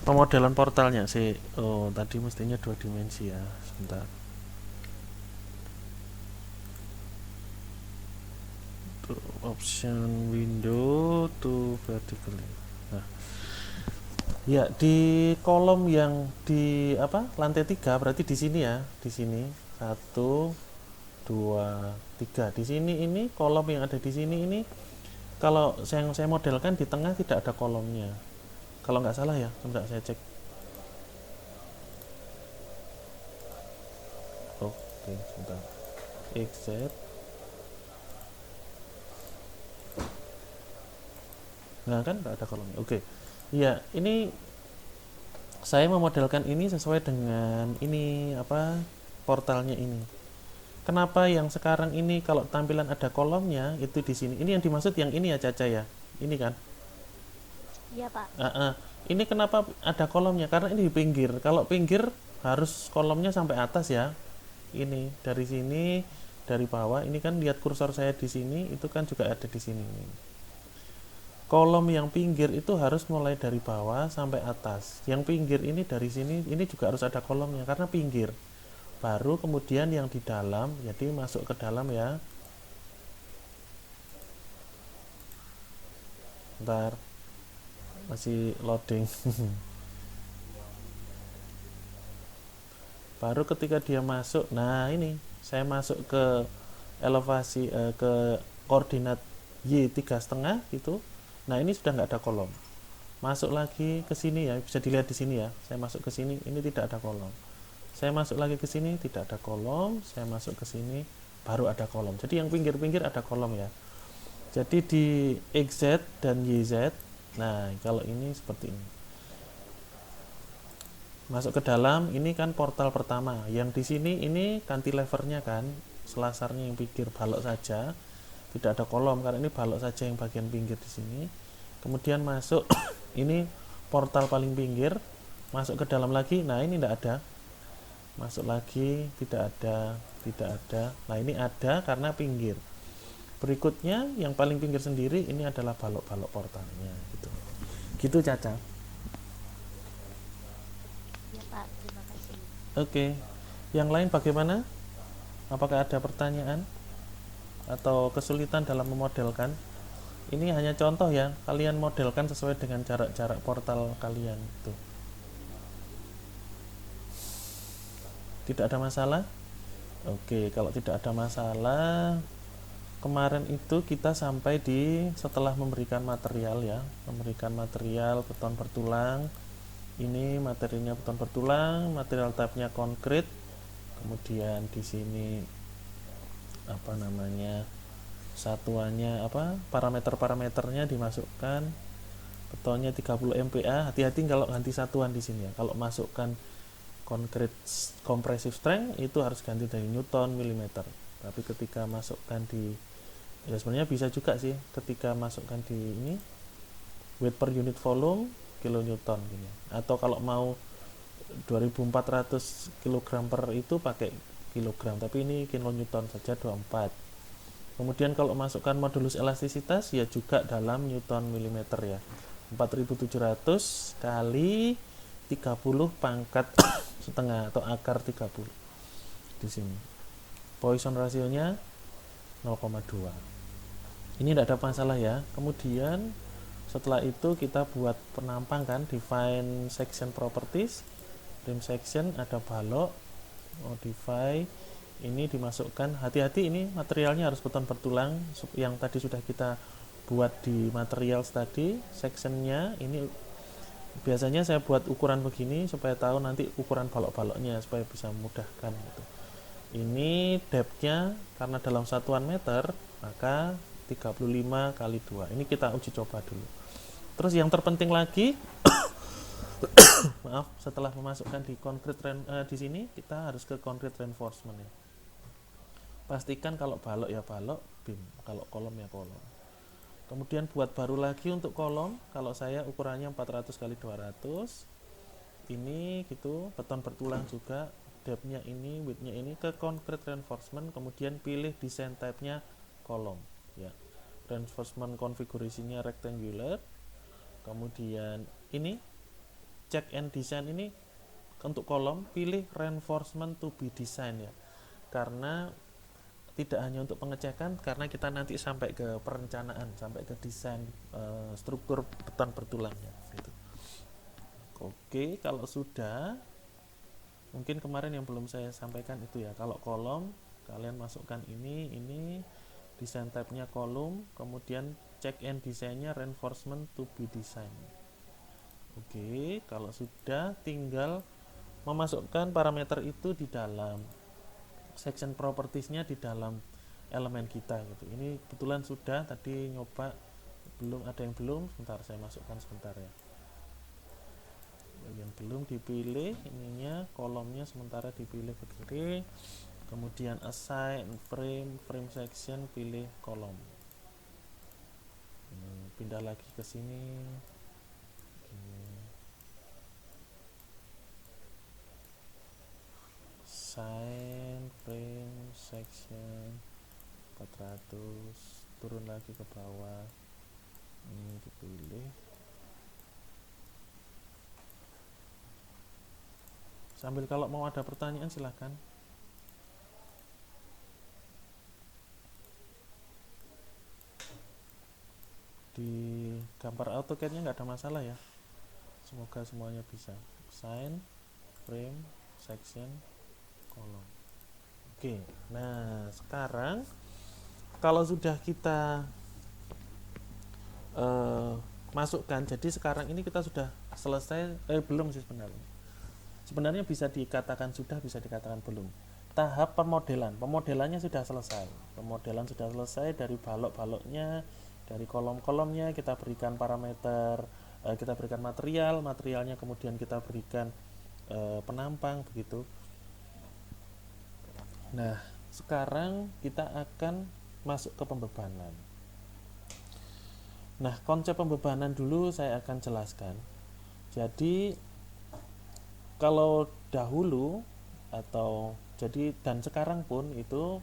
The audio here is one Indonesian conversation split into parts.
Pemodelan portalnya sih. Oh, tadi mestinya dua dimensi ya. Sebentar. To option window to vertically. Nah, ya di kolom yang di apa lantai 3 berarti di sini ya, di sini satu dua tiga di sini ini kolom yang ada di sini ini kalau saya modelkan di tengah tidak ada kolomnya kalau nggak salah ya, sebentar saya cek. Oke, sebentar. Exit. Nah kan nggak ada kolomnya. Oke, iya ini saya memodelkan ini sesuai dengan ini apa portalnya ini. Kenapa yang sekarang ini kalau tampilan ada kolomnya itu di sini? Ini yang dimaksud yang ini ya Caca ya. Ini kan. Iya, Pak. Ah, ah. Ini kenapa ada kolomnya? Karena ini di pinggir. Kalau pinggir harus kolomnya sampai atas ya. Ini dari sini dari bawah. Ini kan lihat kursor saya di sini itu kan juga ada di sini. Kolom yang pinggir itu harus mulai dari bawah sampai atas. Yang pinggir ini dari sini ini juga harus ada kolomnya karena pinggir. Baru kemudian yang di dalam, jadi masuk ke dalam ya. Ntar masih loading. Baru ketika dia masuk, nah ini saya masuk ke elevasi ke koordinat y 3,5 gitu. Nah ini sudah nggak ada kolom. Masuk lagi ke sini ya, bisa dilihat di sini ya. Saya masuk ke sini, ini tidak ada kolom. Saya masuk lagi ke sini, tidak ada kolom. Saya masuk ke sini, baru ada kolom. Jadi yang pinggir-pinggir ada kolom ya. Jadi di XZ dan YZ, nah kalau ini seperti ini. Masuk ke dalam, ini kan portal pertama. Yang di sini ini cantilevernya kan, selasarnya yang pinggir balok saja. Tidak ada kolom karena ini balok saja yang bagian pinggir di sini. Kemudian masuk ini portal paling pinggir, masuk ke dalam lagi. Nah, ini tidak ada. Masuk lagi, tidak ada, tidak ada. Nah, ini ada karena pinggir. Berikutnya yang paling pinggir sendiri ini adalah balok-balok portalnya gitu. Gitu Caca. Iya, Pak. Terima kasih. Oke. Yang lain bagaimana? Apakah ada pertanyaan atau kesulitan dalam memodelkan? Ini hanya contoh ya, kalian modelkan sesuai dengan jarak-jarak portal kalian itu. Tidak ada masalah? Oke, kalau tidak ada masalah, kemarin itu kita sampai di setelah memberikan material ya, memberikan material beton bertulang. Ini materinya beton bertulang, material type-nya konkrit. Kemudian di sini apa namanya? Satuannya apa? Parameter-parameternya dimasukkan. Betonnya 30 MPa. Hati-hati kalau ganti satuan di sini ya. Kalau masukkan konkrit compressive strength itu harus ganti dari Newton milimeter. Tapi ketika masukkan di ya sebenarnya bisa juga sih ketika masukkan di ini weight per unit volume kilonewton gini. Atau kalau mau 2400 kg per itu pakai kilogram, tapi ini kilonewton saja 24. Kemudian kalau masukkan modulus elastisitas ya juga dalam newton milimeter ya. 4700 kali 30 pangkat setengah atau akar 30 di sini. Poisson rasionya 0,2. Ini tidak ada masalah ya. Kemudian setelah itu kita buat penampang kan, define section properties. Rim section ada balok, modify ini dimasukkan. Hati-hati ini materialnya harus beton bertulang yang tadi sudah kita buat di material tadi. Sectionnya ini biasanya saya buat ukuran begini supaya tahu nanti ukuran balok-baloknya supaya bisa memudahkan gitu. Ini depthnya karena dalam satuan meter maka 35 kali 2. Ini kita uji coba dulu. Terus yang terpenting lagi maaf, setelah memasukkan di di sini kita harus ke concrete reinforcement ya. Pastikan kalau balok ya balok, beam, kalau kolom ya kolom. Kemudian buat baru lagi untuk kolom, kalau saya ukurannya 400 kali 200. Ini gitu, beton bertulang juga, depthnya ini, widthnya ini ke concrete reinforcement, kemudian pilih design type-nya kolom ya. Reinforcement konfigurasinya rectangular. Kemudian ini C check and design ini untuk kolom pilih reinforcement to be design ya, karena tidak hanya untuk pengecekan, karena kita nanti sampai ke perencanaan, sampai ke desain struktur beton bertulangnya gitu. Oke, kalau sudah, mungkin kemarin yang belum saya sampaikan itu ya, kalau kolom kalian masukkan ini desain type-nya kolom, kemudian check and design-nya reinforcement to be design. Oke, kalau sudah tinggal memasukkan parameter itu di dalam section properties-nya di dalam elemen kita gitu. Ini kebetulan sudah, tadi nyoba belum, ada yang belum, sebentar saya masukkan sebentar ya. Yang belum dipilih ininya, kolomnya sementara dipilih begini, kemudian assign frame section, pilih kolom. Pindah lagi ke sini. Sign frame section 400, turun lagi ke bawah, ini dipilih. Sambil kalau mau ada pertanyaan silahkan. Di gambar AutoCAD-nya nggak ada masalah ya, semoga semuanya bisa. Sign frame section kolom. Oke, nah sekarang kalau sudah kita masukkan, jadi sekarang ini kita sudah selesai, belum sih sebenarnya bisa dikatakan sudah, bisa dikatakan belum. Tahap pemodelannya sudah selesai, dari balok-baloknya, dari kolom-kolomnya kita berikan parameter, kita berikan materialnya, kemudian kita berikan penampang begitu. Nah, sekarang kita akan masuk ke pembebanan. Nah, konsep pembebanan dulu saya akan jelaskan. Jadi, kalau dahulu dan sekarang pun itu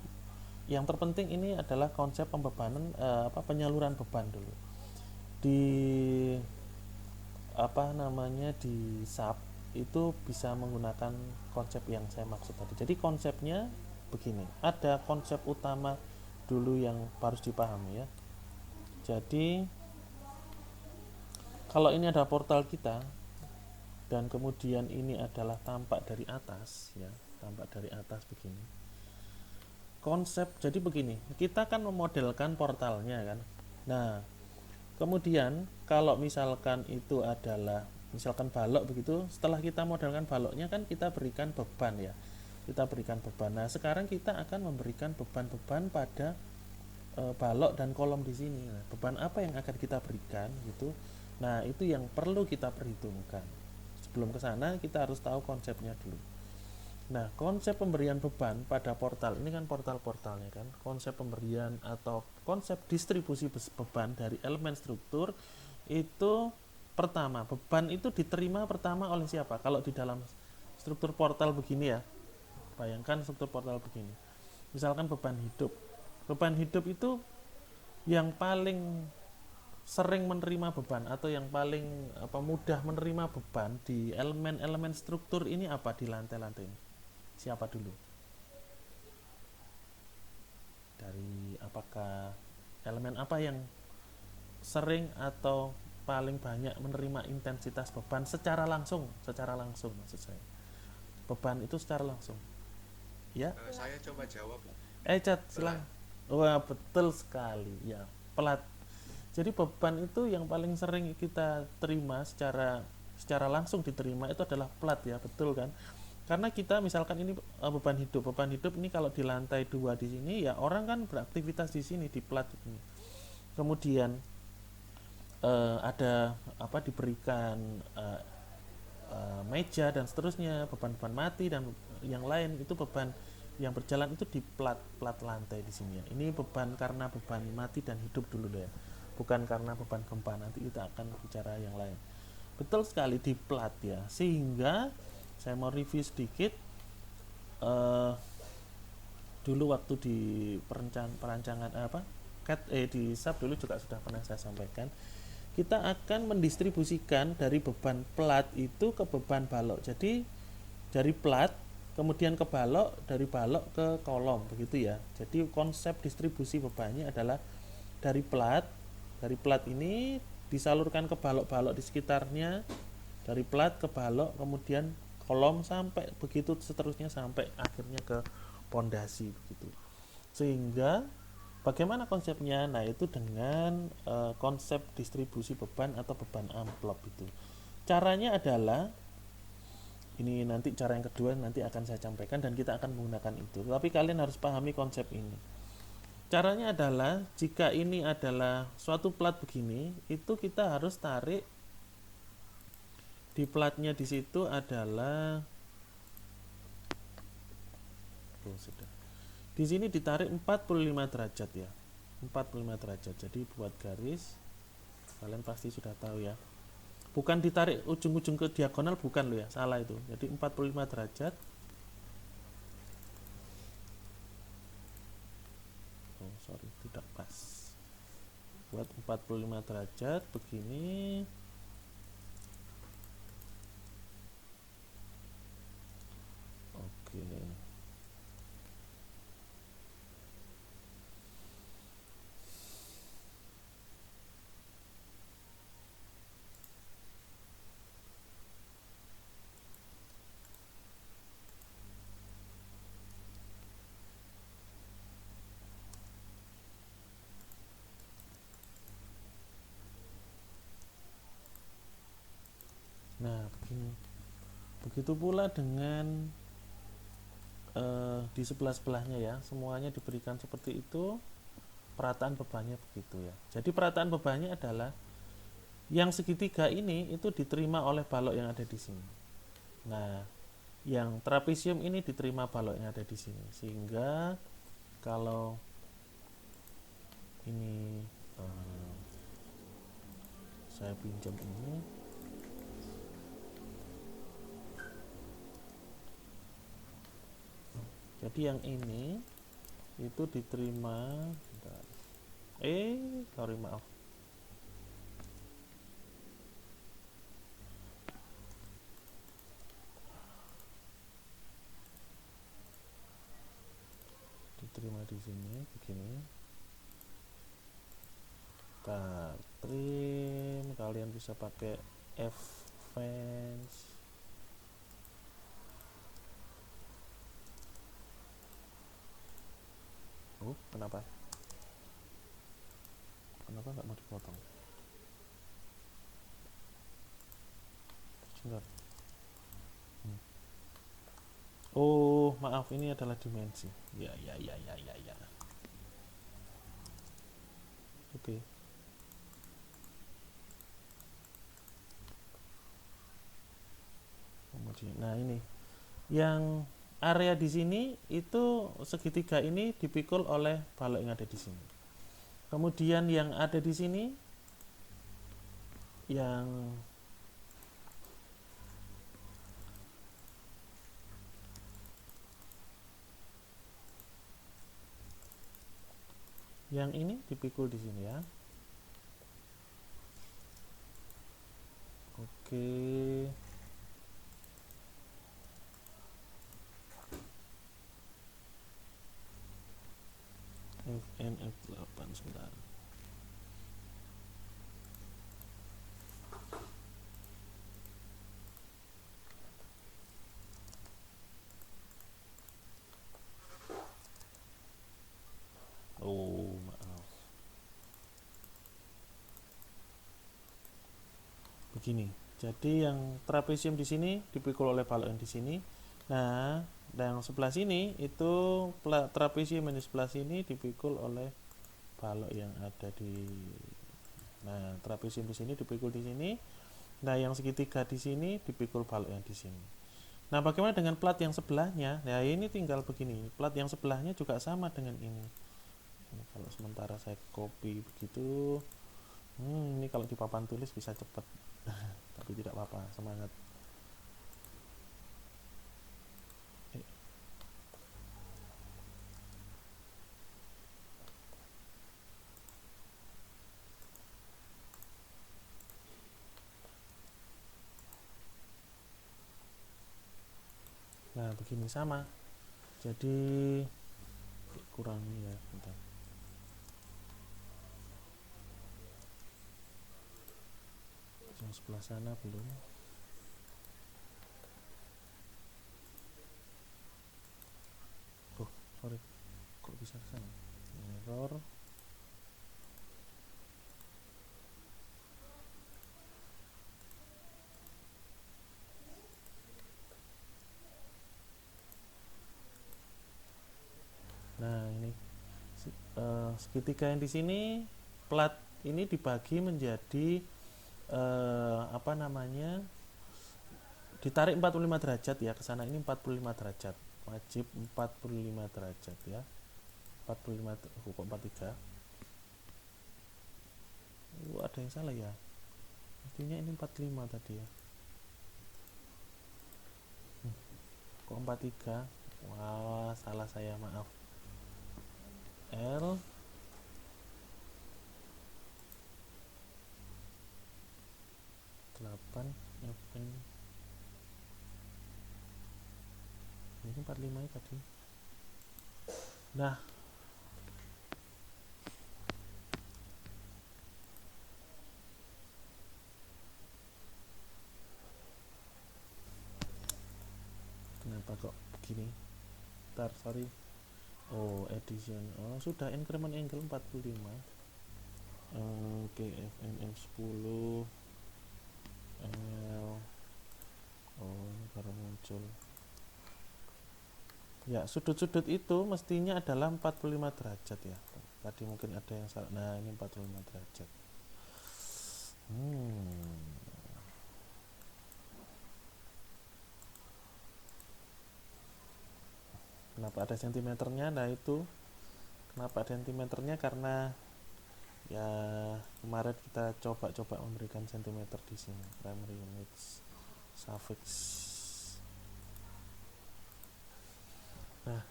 yang terpenting ini adalah konsep pembebanan, penyaluran beban dulu. Di di SAP itu bisa menggunakan konsep yang saya maksud tadi. Jadi konsepnya begini, ada konsep utama dulu yang harus dipahami ya. Jadi kalau ini ada portal kita dan kemudian ini adalah tampak dari atas ya, tampak dari atas begini. Konsep jadi begini, kita kan memodelkan portalnya kan. Nah, kemudian kalau misalkan itu adalah misalkan balok begitu, setelah kita modelkan baloknya kan kita berikan beban ya. Kita berikan beban. Nah, sekarang kita akan memberikan beban-beban pada balok dan kolom di sini. Nah, beban apa yang akan kita berikan gitu. Nah, itu yang perlu kita perhitungkan. Sebelum ke sana kita harus tahu konsepnya dulu. Nah, konsep pemberian beban pada portal ini kan portal-portalnya kan. Konsep pemberian atau konsep distribusi beban dari elemen struktur itu pertama, beban itu diterima pertama oleh siapa? Kalau di dalam struktur portal begini ya. Bayangkan struktur portal begini. Misalkan beban hidup. Beban hidup itu yang paling sering menerima beban atau yang paling mudah menerima beban di elemen-elemen struktur ini apa di lantai-lantai ini? Siapa dulu? Dari apakah elemen apa yang sering atau paling banyak menerima intensitas beban secara langsung maksud saya. Beban itu secara langsung. Ya. Saya coba jawab. Cat, silang. Wah, betul sekali. Ya, pelat. Jadi beban itu yang paling sering kita terima secara langsung diterima itu adalah plat ya, betul kan? Karena kita misalkan ini beban hidup ini kalau di lantai 2 di sini ya orang kan beraktivitas di sini di plat ini. Kemudian ada diberikan meja dan seterusnya, beban-beban mati dan yang lain itu beban yang berjalan itu di plat lantai di sini ya. Ini beban karena beban mati dan hidup dulu ya. Bukan karena beban gempa, nanti kita akan bicara yang lain. Betul sekali di plat ya. Sehingga saya mau review sedikit dulu waktu di perancangan CAD di SAP dulu juga sudah pernah saya sampaikan. kita akan mendistribusikan dari beban plat itu ke beban balok. Jadi dari plat kemudian ke balok, dari balok ke kolom, begitu ya. Jadi konsep distribusi bebannya adalah dari plat ini disalurkan ke balok-balok di sekitarnya, dari plat ke balok, kemudian kolom, sampai begitu seterusnya sampai akhirnya ke pondasi begitu. Sehingga bagaimana konsepnya? Nah, itu dengan konsep distribusi beban atau beban amplop itu. Caranya adalah ini, nanti cara yang kedua nanti akan saya sampaikan dan kita akan menggunakan itu. Tapi kalian harus pahami konsep ini. Caranya adalah jika ini adalah suatu plat begini, itu kita harus tarik di platnya di situ adalah sudah. Di sini ditarik 45 derajat ya. 45 derajat. Jadi buat garis, kalian pasti sudah tahu ya. Bukan ditarik ujung-ujung ke diagonal, bukan loh ya, salah itu. Jadi 45 derajat. Oh, sorry, tidak pas. Buat 45 derajat begini. Oke. Nah, begini. Begitu pula dengan di sebelah-sebelahnya ya, semuanya diberikan seperti itu. Perataan bebannya begitu ya. Jadi perataan bebannya adalah yang segitiga ini itu diterima oleh balok yang ada di sini. Nah, yang trapesium ini diterima balok yang ada di sini. Sehingga kalau ini saya pinjam ini, jadi yang ini itu diterima, sorry maaf, diterima di sini begini. Trim, kalian bisa pakai F-fence. Kenapa nggak mau dipotong? Sebentar. Oh, maaf, ini adalah dimensi. Ya. Oke. Kemudian, nah ini yang area di sini itu segitiga ini dipikul oleh balok yang ada di sini. Kemudian yang ada di sini yang ini dipikul di sini ya. Oke. FN F8 sebentar. Oh, maaf. Begini. Jadi yang trapesium di sini dipikul oleh balok yang di sini. Nah, dan yang sebelah sini itu trapesium yang di sebelah sini dipikul oleh balok yang ada di. Nah, trapesium di sini dipikul di sini. Nah, yang segitiga di sini dipikul balok yang di sini. Nah, bagaimana dengan plat yang sebelahnya? Nah, ini tinggal begini. Plat yang sebelahnya juga sama dengan ini. Ini kalau sementara saya copy begitu. Ini kalau di papan tulis bisa cepat. Tapi tidak apa-apa, semangat. Nah begini sama, jadi kurangi ya, bentar. Yang sebelah sana belum. Oh sorry, kok bisa ke sana, error. Nah ini segitiga yang di sini, plat ini dibagi menjadi apa namanya, ditarik 45 derajat ya, ke sana ini 45 derajat, wajib 45 derajat ya. 45 kok 43, ada yang salah ya, mestinya ini 45 tadi ya. Kok 43, wah salah saya, maaf. L delapan FN ini 45 ya tadi. Nah kenapa kok begini, ntar sorry. Oh edition, oh sudah increment angle 45. Oke FNM 10 L. Oh ini baru muncul ya, sudut-sudut itu mestinya adalah 45 derajat ya, tadi mungkin ada yang salah. Nah ini 45 derajat. Kenapa ada sentimeternya? Nah itu kenapa ada sentimeternya, karena ya kemarin kita coba memberikan sentimeter di sini, primary units suffix. Nah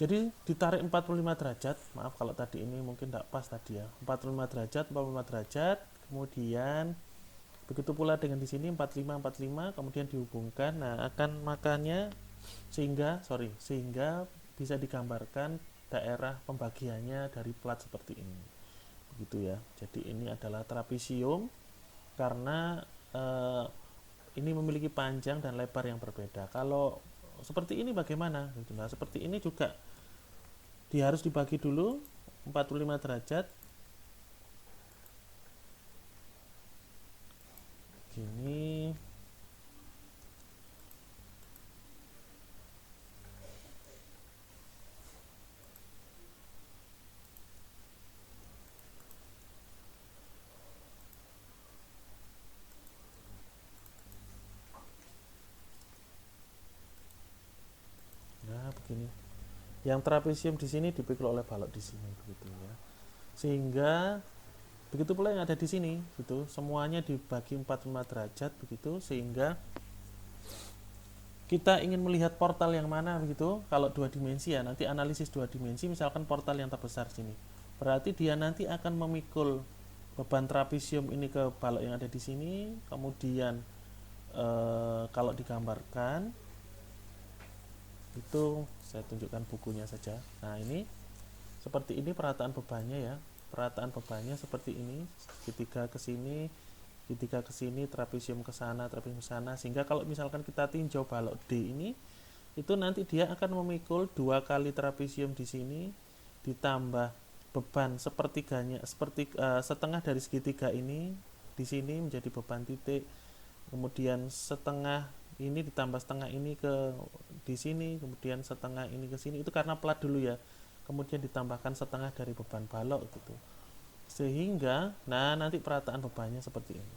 jadi ditarik 45 derajat, maaf kalau tadi ini mungkin tidak pas tadi ya, 45 derajat 45 derajat, kemudian begitu pula dengan di sini 45 kemudian dihubungkan. Nah akan makanya sehingga bisa digambarkan daerah pembagiannya dari plat seperti ini, begitu ya. Jadi ini adalah trapesium karena ini memiliki panjang dan lebar yang berbeda. Kalau seperti ini bagaimana? Nah seperti ini juga dia harus dibagi dulu 45 derajat gini. Nah begini, yang trapesium di sini dipikul oleh balok di sini, begitu ya. Sehingga begitu pula yang ada di sini, gitu. Semuanya dibagi 45 derajat begitu, sehingga kita ingin melihat portal yang mana begitu. Kalau dua dimensi ya, nanti analisis dua dimensi, misalkan portal yang terbesar sini, berarti dia nanti akan memikul beban trapesium ini ke balok yang ada di sini. Kemudian kalau digambarkan itu saya tunjukkan bukunya saja. Nah ini seperti ini perataan bebannya ya, perataan bebannya seperti ini, segitiga ke sini, segitiga ke sini, trapesium ke sana, trapesium ke sana, sehingga kalau misalkan kita tinjau balok D ini, itu nanti dia akan memikul 2 kali trapesium di sini ditambah beban sepertiganya, setengah dari segitiga ini di sini menjadi beban titik, kemudian setengah ini ditambah setengah ini ke di sini, kemudian setengah ini ke sini, itu karena plat dulu ya, kemudian ditambahkan setengah dari beban balok gitu, sehingga nah nanti perataan bebannya seperti ini.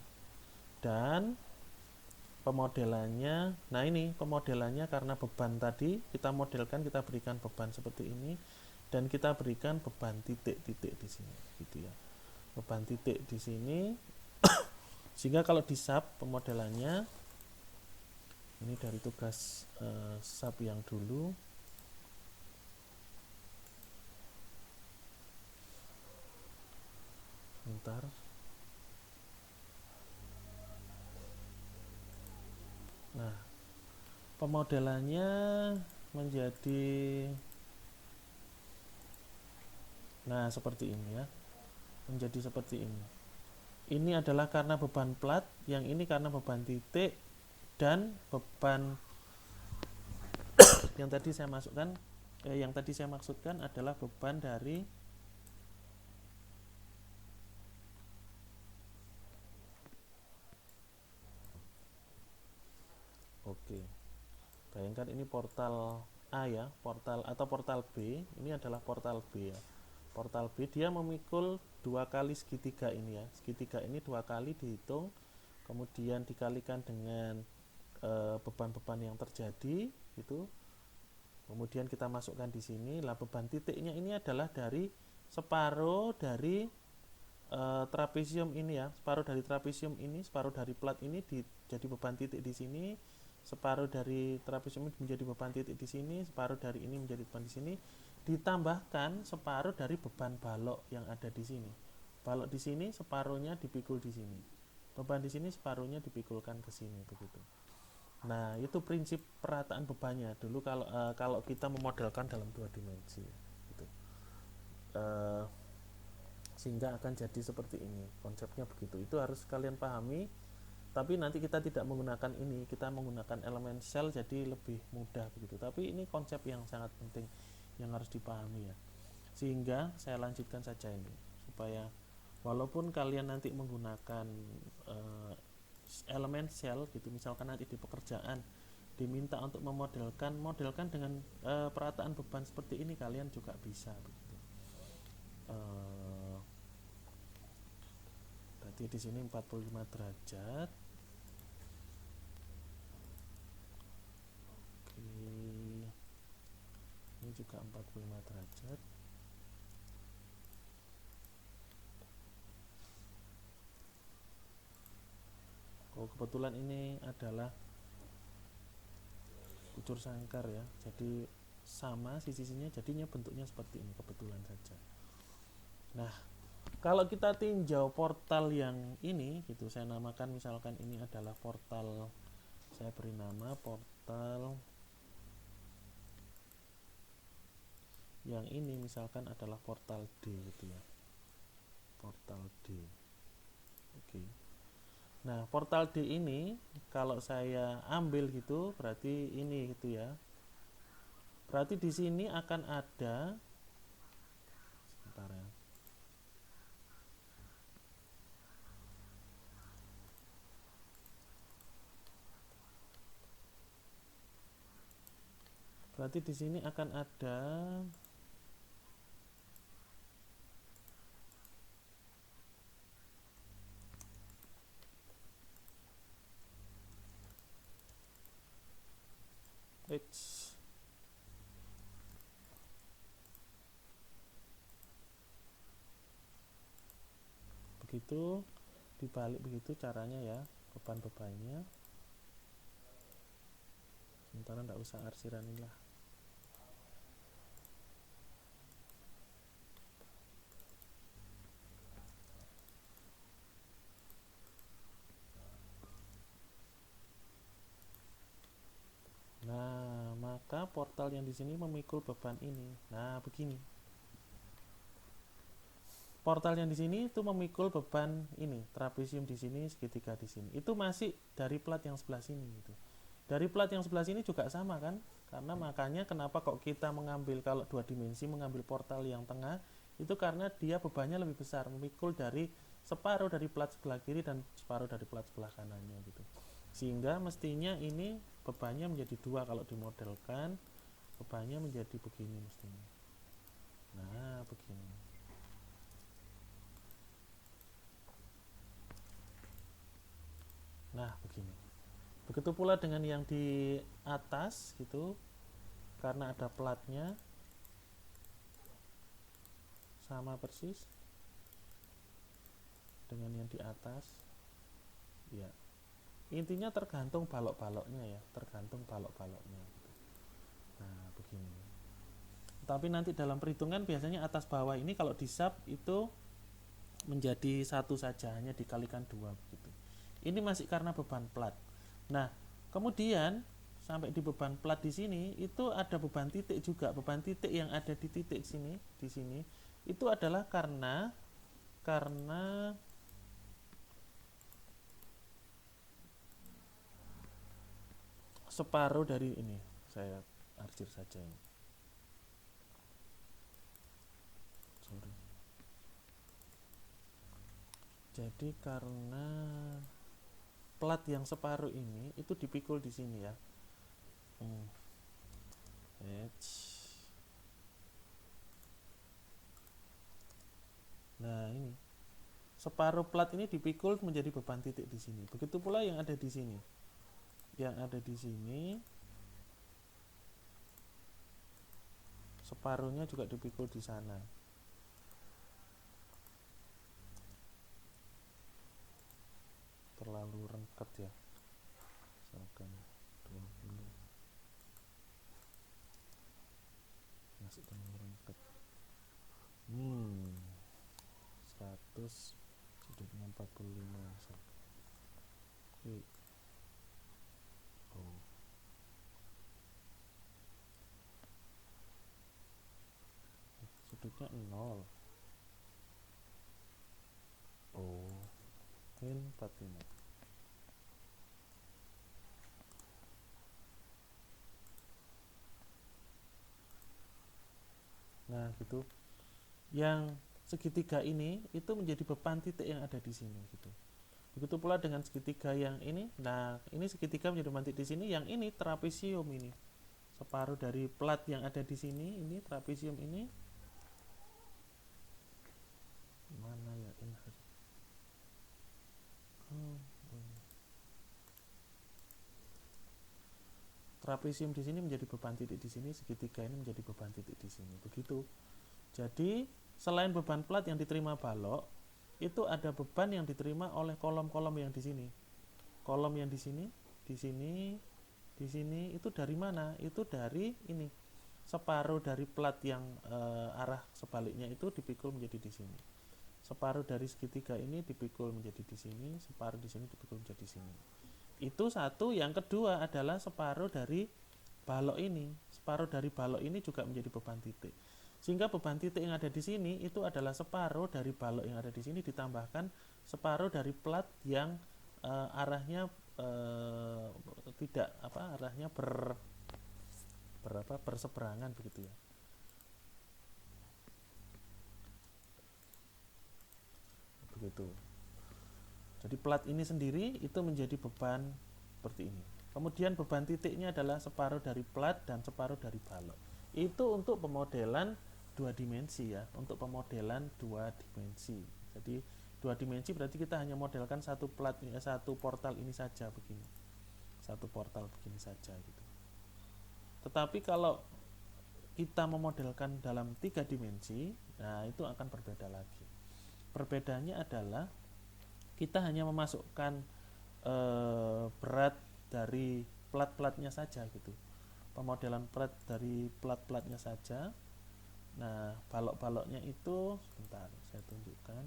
Dan pemodelannya, nah ini pemodelannya karena beban tadi kita modelkan, kita berikan beban seperti ini dan kita berikan beban titik-titik di sini gitu ya, beban titik di sini. Sehingga kalau di sub pemodelannya ini dari tugas sub yang dulu, bentar. Nah Pemodelannya menjadi, nah seperti ini ya, menjadi seperti ini. Ini adalah karena beban plat, yang ini karena beban titik, dan beban yang tadi saya masukkan, yang tadi saya maksudkan adalah beban dari oke. Bayangkan ini portal A ya, portal atau portal B, ini adalah portal B ya. Portal B dia memikul 2 kali segitiga ini ya. Segitiga ini 2 kali dihitung, kemudian dikalikan dengan beban-beban yang terjadi gitu. Kemudian kita masukkan di sini. Lah beban titiknya ini adalah dari separuh dari trapesium ini ya, separuh dari trapesium ini, separuh dari plat ini jadi beban titik di sini, separuh dari trapesium ini menjadi beban titik di sini, separuh dari ini menjadi beban di sini, ditambahkan separuh dari beban balok yang ada di sini. Balok di sini separuhnya dipikul di sini, beban di sini separuhnya dipikulkan ke sini begitu. Nah, itu prinsip perataan bebannya dulu kalau kita memodelkan dalam 2 dimensi gitu. Sehingga akan jadi seperti ini. Konsepnya begitu. Itu harus kalian pahami. Tapi nanti kita tidak menggunakan ini, kita menggunakan elemen sel jadi lebih mudah begitu. Tapi ini konsep yang sangat penting yang harus dipahami ya. Sehingga saya lanjutkan saja ini supaya walaupun kalian nanti menggunakan elemen sel gitu, misalkan nanti di pekerjaan diminta untuk modelkan dengan perataan beban seperti ini, kalian juga bisa begitu. Berarti di sini 45 derajat. Oke. Ini juga 45 derajat. Oh, kebetulan ini adalah kucur sangkar ya. Jadi sama sisi-sisinya, jadinya bentuknya seperti ini, kebetulan saja. Nah, kalau kita tinjau portal yang ini gitu, saya namakan misalkan ini adalah portal, saya beri nama portal yang ini misalkan adalah portal D gitu ya. Portal D. Oke. Nah, portal D ini kalau saya ambil gitu, berarti ini gitu ya. Berarti di sini akan ada, sebentar ya. Berarti di sini akan ada X. Begitu dibalik begitu caranya ya, beban-bebannya. Sementara enggak usah arsiran ini lah. Nah, maka portal yang di sini memikul beban ini. Nah, begini. Portal yang di sini itu memikul beban ini, trapesium di sini, segitiga di sini. Itu masih dari plat yang sebelah sini gitu. Dari plat yang sebelah sini juga sama kan? Karena makanya kenapa kok kita mengambil kalau 2 dimensi mengambil portal yang tengah, itu karena dia bebannya lebih besar, memikul dari separuh dari plat sebelah kiri dan separuh dari plat sebelah kanannya gitu. Sehingga mestinya ini bebannya menjadi 2 kalau dimodelkan, bebannya menjadi begini mestinya. Nah, begini. Nah, begini. Begitu pula dengan yang di atas gitu, karena ada platnya sama persis dengan yang di atas. Ya. Intinya tergantung balok-baloknya ya, tergantung balok-baloknya. Nah, begini. Tapi nanti dalam perhitungan biasanya atas bawah ini kalau di sub itu menjadi satu saja, hanya dikalikan 2 begitu. Ini masih karena beban plat. Nah, kemudian sampai di beban plat di sini itu ada beban titik juga. Beban titik yang ada di titik sini, di sini itu adalah karena separuh dari ini. Saya arsir saja ini. Sorry. Jadi karena plat yang separuh ini itu dipikul di sini ya. Nah, ini separuh plat ini dipikul menjadi beban titik di sini. Begitu pula yang ada di sini. Yang ada di sini separuhnya juga dipikul di sana. Terlalu rengket ya. Misalkan 20. Masih terlalu rengket. 100 sudutnya 45 misalkan. Sudutnya 0. Min 45. Nah, gitu. Yang segitiga ini itu menjadi beban titik yang ada di sini gitu. Begitu pula dengan segitiga yang ini. Nah, ini segitiga menjadi beban titik di sini, yang ini trapesium ini. Separuh dari plat yang ada di sini, ini trapesium ini. Mana ya ini? Trapesium di sini menjadi beban titik di sini, segitiga ini menjadi beban titik di sini. Begitu. Jadi, selain beban plat yang diterima balok, itu ada beban yang diterima oleh kolom-kolom yang di sini. Kolom yang di sini, di sini, di sini itu dari mana? Itu dari ini. Separuh dari plat yang arah sebaliknya itu dipikul menjadi di sini. Separuh dari segitiga ini dipikul menjadi di sini, separuh di sini dipikul menjadi di sini. Itu satu. Yang kedua adalah separuh dari balok ini. Separuh dari balok ini juga menjadi beban titik. Sehingga beban titik yang ada di sini itu adalah separuh dari balok yang ada di sini ditambahkan separuh dari plat yang arahnya tidak arahnya berseberangan begitu ya. Begitu. Jadi plat ini sendiri itu menjadi beban seperti ini. Kemudian beban titiknya adalah separuh dari plat dan separuh dari balok. Itu untuk pemodelan 2 dimensi ya, untuk pemodelan 2 dimensi. Jadi 2 dimensi berarti kita hanya modelkan satu plat ini, satu portal ini saja begini. Satu portal begini saja gitu. Tetapi kalau kita memodelkan dalam 3 dimensi, nah itu akan berbeda lagi. Perbedaannya adalah kita hanya memasukkan berat dari plat-platnya saja gitu. Pemodelan plat dari plat-platnya saja. Nah, balok-baloknya itu sebentar saya tunjukkan.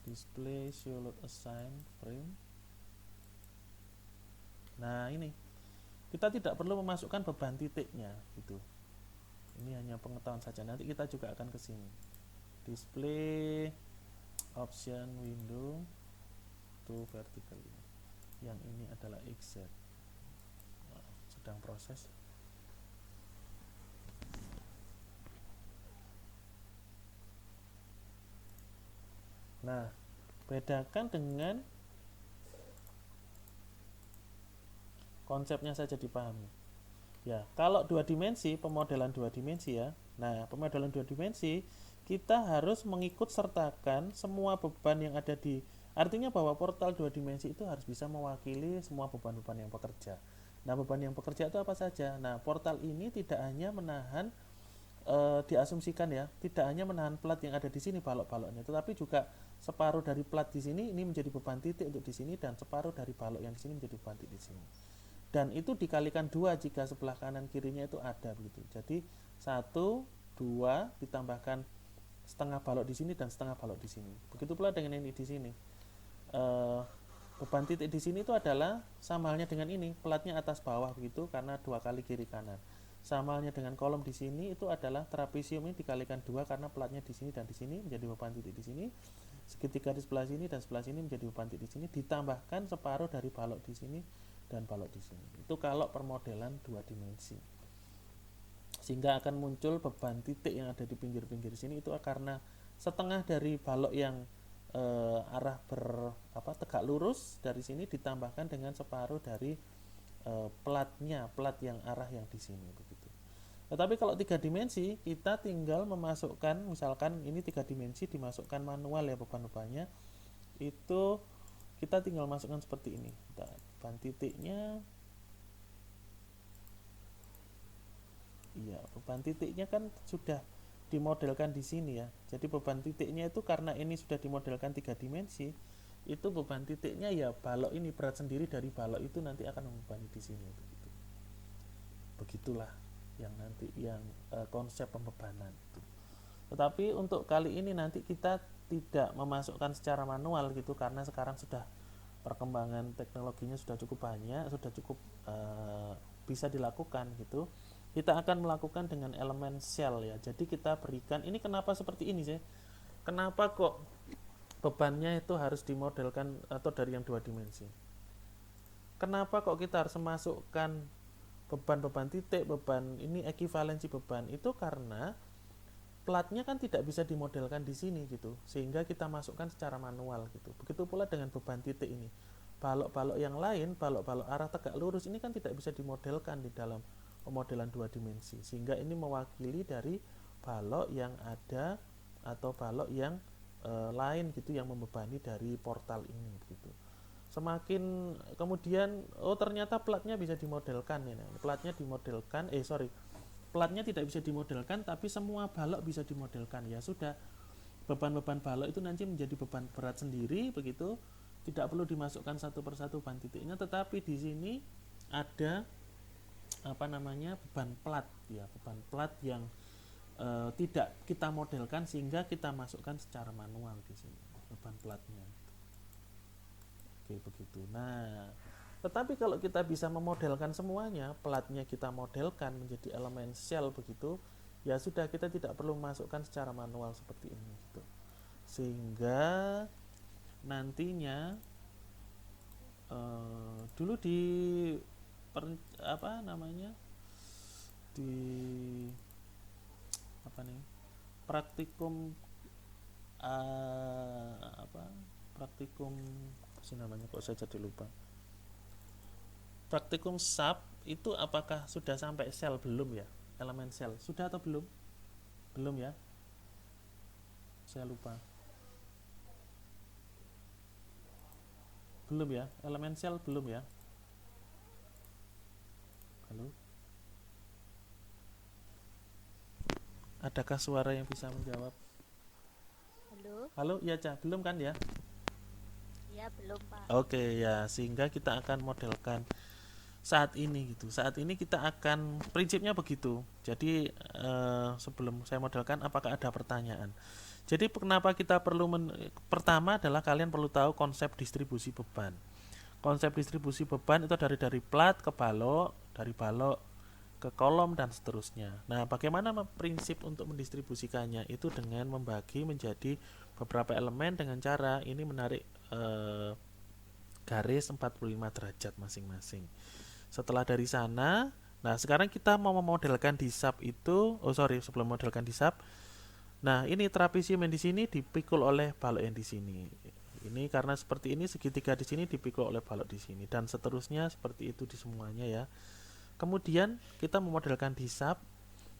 Display show load assign frame. Nah, ini kita tidak perlu memasukkan beban titiknya gitu. Ini hanya pengetahuan saja. Nanti kita juga akan ke sini. Display option window to vertical. Yang ini adalah XZ. Sedang proses. Nah, bedakan dengan konsepnya saja dipahami. Ya, kalau 2 dimensi, pemodelan 2 dimensi ya. Nah, pemodelan 2 dimensi kita harus mengikut sertakan semua beban yang ada di, artinya bahwa portal 2 dimensi itu harus bisa mewakili semua beban-beban yang bekerja. Nah, beban yang bekerja itu apa saja? Nah, portal ini tidak hanya menahan diasumsikan ya, tidak hanya menahan plat yang ada di sini balok-baloknya, tetapi juga separuh dari plat di sini ini menjadi beban titik untuk di sini, dan separuh dari balok yang di sini menjadi beban titik di sini. Dan itu dikalikan 2 jika sebelah kanan kirinya itu ada begitu. Jadi 1, 2 ditambahkan setengah balok di sini dan setengah balok di sini. Begitu pula dengan ini di sini. Beban titik di sini itu adalah sama halnya dengan ini, platnya atas bawah begitu karena 2 kali kiri kanan. Sama halnya dengan kolom di sini itu adalah trapesium ini dikalikan 2 karena platnya di sini dan di sini menjadi beban titik di sini. Segitiga di sebelah sini dan sebelah sini menjadi beban titik di sini, ditambahkan separuh dari balok di sini dan balok di sini. Itu kalau permodelan 2 dimensi. Sehingga akan muncul beban titik yang ada di pinggir-pinggir sini itu karena setengah dari balok yang arah tegak lurus dari sini ditambahkan dengan separuh dari plat yang arah yang di sini begitu. Tetapi kalau 3 dimensi kita tinggal memasukkan, misalkan ini 3 dimensi dimasukkan manual ya beban-bebannya, itu kita tinggal masukkan seperti ini. Beban titiknya, iya beban titiknya kan sudah dimodelkan di sini ya. Jadi beban titiknya itu karena ini sudah dimodelkan 3 dimensi, itu beban titiknya ya balok ini, berat sendiri dari balok itu nanti akan membebani di sini begitu. Begitulah yang nanti yang konsep pembebanan itu. Tetapi untuk kali ini nanti kita tidak memasukkan secara manual gitu karena sekarang sudah perkembangan teknologinya sudah cukup banyak, sudah cukup bisa dilakukan gitu. Kita akan melakukan dengan elemen shell ya. Jadi kita berikan, ini kenapa seperti ini sih? Kenapa kok bebannya itu harus dimodelkan atau dari yang 2 dimensi? Kenapa kok kita harus memasukkan beban-beban titik, beban ini ekivalensi beban? Itu karena platnya kan tidak bisa dimodelkan di sini gitu. Sehingga kita masukkan secara manual gitu. Begitu pula dengan beban titik ini. Balok-balok yang lain, balok-balok arah tegak lurus ini kan tidak bisa dimodelkan di dalam pemodelan 2 dimensi, sehingga ini mewakili dari balok yang ada atau balok yang lain gitu yang membebani dari portal ini gitu. Semakin kemudian ternyata platnya bisa dimodelkan ya. Platnya dimodelkan platnya tidak bisa dimodelkan tapi semua balok bisa dimodelkan ya sudah. Beban-beban balok itu nanti menjadi beban berat sendiri begitu. Tidak perlu dimasukkan satu persatu beban titiknya, tetapi di sini ada beban plat ya, beban plat yang tidak kita modelkan sehingga kita masukkan secara manual di sini beban platnya. Oke begitu. Nah, tetapi kalau kita bisa memodelkan semuanya, platnya kita modelkan menjadi elemen shell begitu, ya sudah kita tidak perlu memasukkan secara manual seperti ini gitu. Sehingga nantinya dulu di praktikum praktikum sih namanya, kok saya jadi lupa, praktikum SAP itu apakah sudah sampai sel belum ya, elemen sel sudah atau belum ya, saya lupa. Belum ya, elemen sel belum ya. Halo, adakah suara yang bisa menjawab? Halo, iya Ca, belum kan ya? Iya, belum Pak. Oke ya, sehingga kita akan modelkan saat ini gitu. Saat ini kita akan prinsipnya begitu. Jadi sebelum saya modelkan, apakah ada pertanyaan? Jadi kenapa kita perlu pertama adalah kalian perlu tahu konsep distribusi beban. Konsep distribusi beban itu dari plat ke balok, dari balok ke kolom dan seterusnya. Nah, bagaimana prinsip untuk mendistribusikannya? Itu dengan membagi menjadi beberapa elemen dengan cara ini menarik garis 45 derajat masing-masing. Setelah dari sana, nah sekarang kita mau memodelkan di SAP itu, sebelum modelkan di SAP. Nah, ini trapesium yang di sini dipikul oleh balok yang di sini. Ini karena seperti ini, segitiga di sini dipikul oleh balok di sini dan seterusnya seperti itu di semuanya ya. Kemudian kita memodelkan di SAP.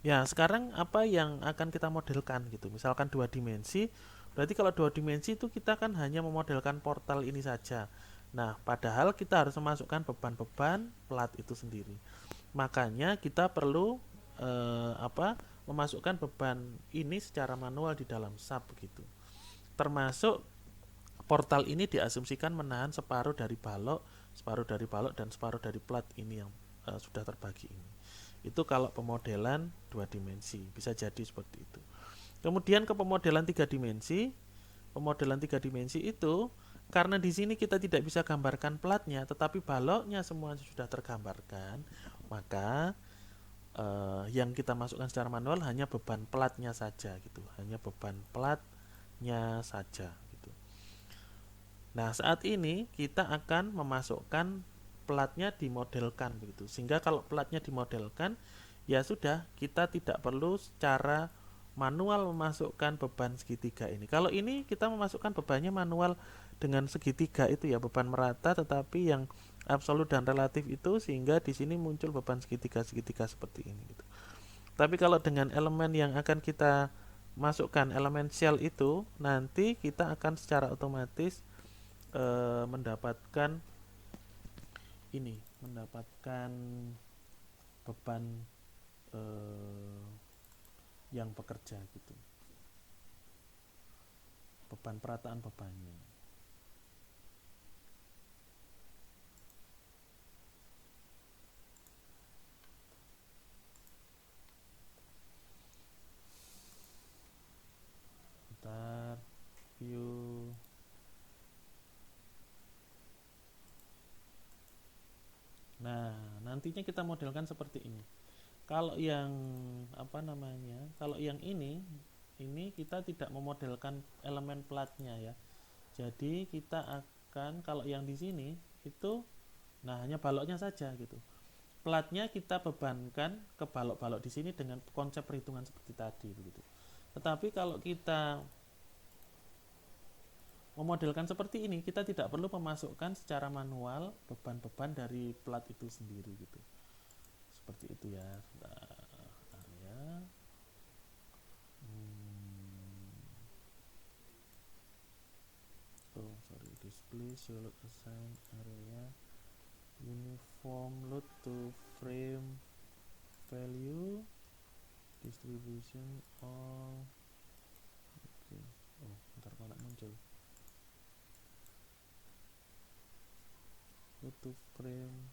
Ya, sekarang apa yang akan kita modelkan gitu. Misalkan 2 dimensi, berarti kalau 2 dimensi itu kita kan hanya memodelkan portal ini saja. Nah, padahal kita harus memasukkan beban-beban plat itu sendiri. Makanya kita perlu memasukkan beban ini secara manual di dalam SAP begitu. Termasuk portal ini diasumsikan menahan separuh dari balok dan separuh dari plat ini yang sudah terbagi ini. Itu kalau pemodelan 2 dimensi, bisa jadi seperti itu. Kemudian ke pemodelan 3 dimensi. Pemodelan 3 dimensi itu karena di sini kita tidak bisa gambarkan platnya, tetapi baloknya semua sudah tergambarkan, maka yang kita masukkan secara manual hanya beban platnya saja gitu, hanya beban platnya saja gitu. Nah, saat ini kita akan memasukkan platnya dimodelkan begitu, sehingga kalau platnya dimodelkan, ya sudah, kita tidak perlu secara manual memasukkan beban segitiga ini. Kalau ini kita memasukkan bebannya manual dengan segitiga itu ya, beban merata tetapi yang absolut dan relatif itu, sehingga di sini muncul beban segitiga-segitiga seperti ini gitu. Tapi kalau dengan elemen yang akan kita masukkan, elemen shell itu, nanti kita akan secara otomatis mendapatkan ini, mendapatkan beban yang bekerja gitu, beban perataan bebannya. Bentar, view. Nah, nantinya kita modelkan seperti ini. Kalau yang kalau yang ini kita tidak memodelkan elemen platnya ya. Jadi kita akan, kalau yang di sini itu, nah hanya baloknya saja gitu. Platnya kita bebankan ke balok-balok di sini dengan konsep perhitungan seperti tadi begitu. Tetapi kalau kita memodelkan seperti ini, kita tidak perlu memasukkan secara manual beban-beban dari plat itu sendiri gitu. Seperti itu ya. Area display show load assign area uniform load to frame value distribution all. Oke. Oh, bentar, kalau muncul load to frame.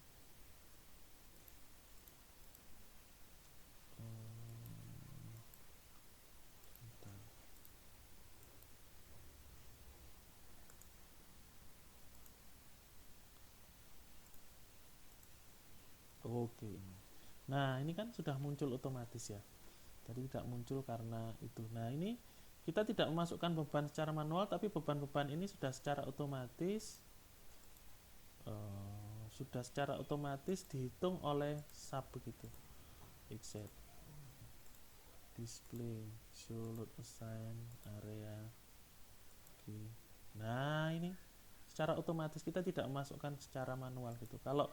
Oke. Nah, ini kan sudah muncul otomatis ya. Tadi tidak muncul karena itu. Nah, ini kita tidak memasukkan beban secara manual, tapi beban-beban ini sudah secara otomatis dihitung oleh sub begitu. Exit display show load assign area. Oke. Nah, ini secara otomatis, kita tidak memasukkan secara manual gitu. Kalau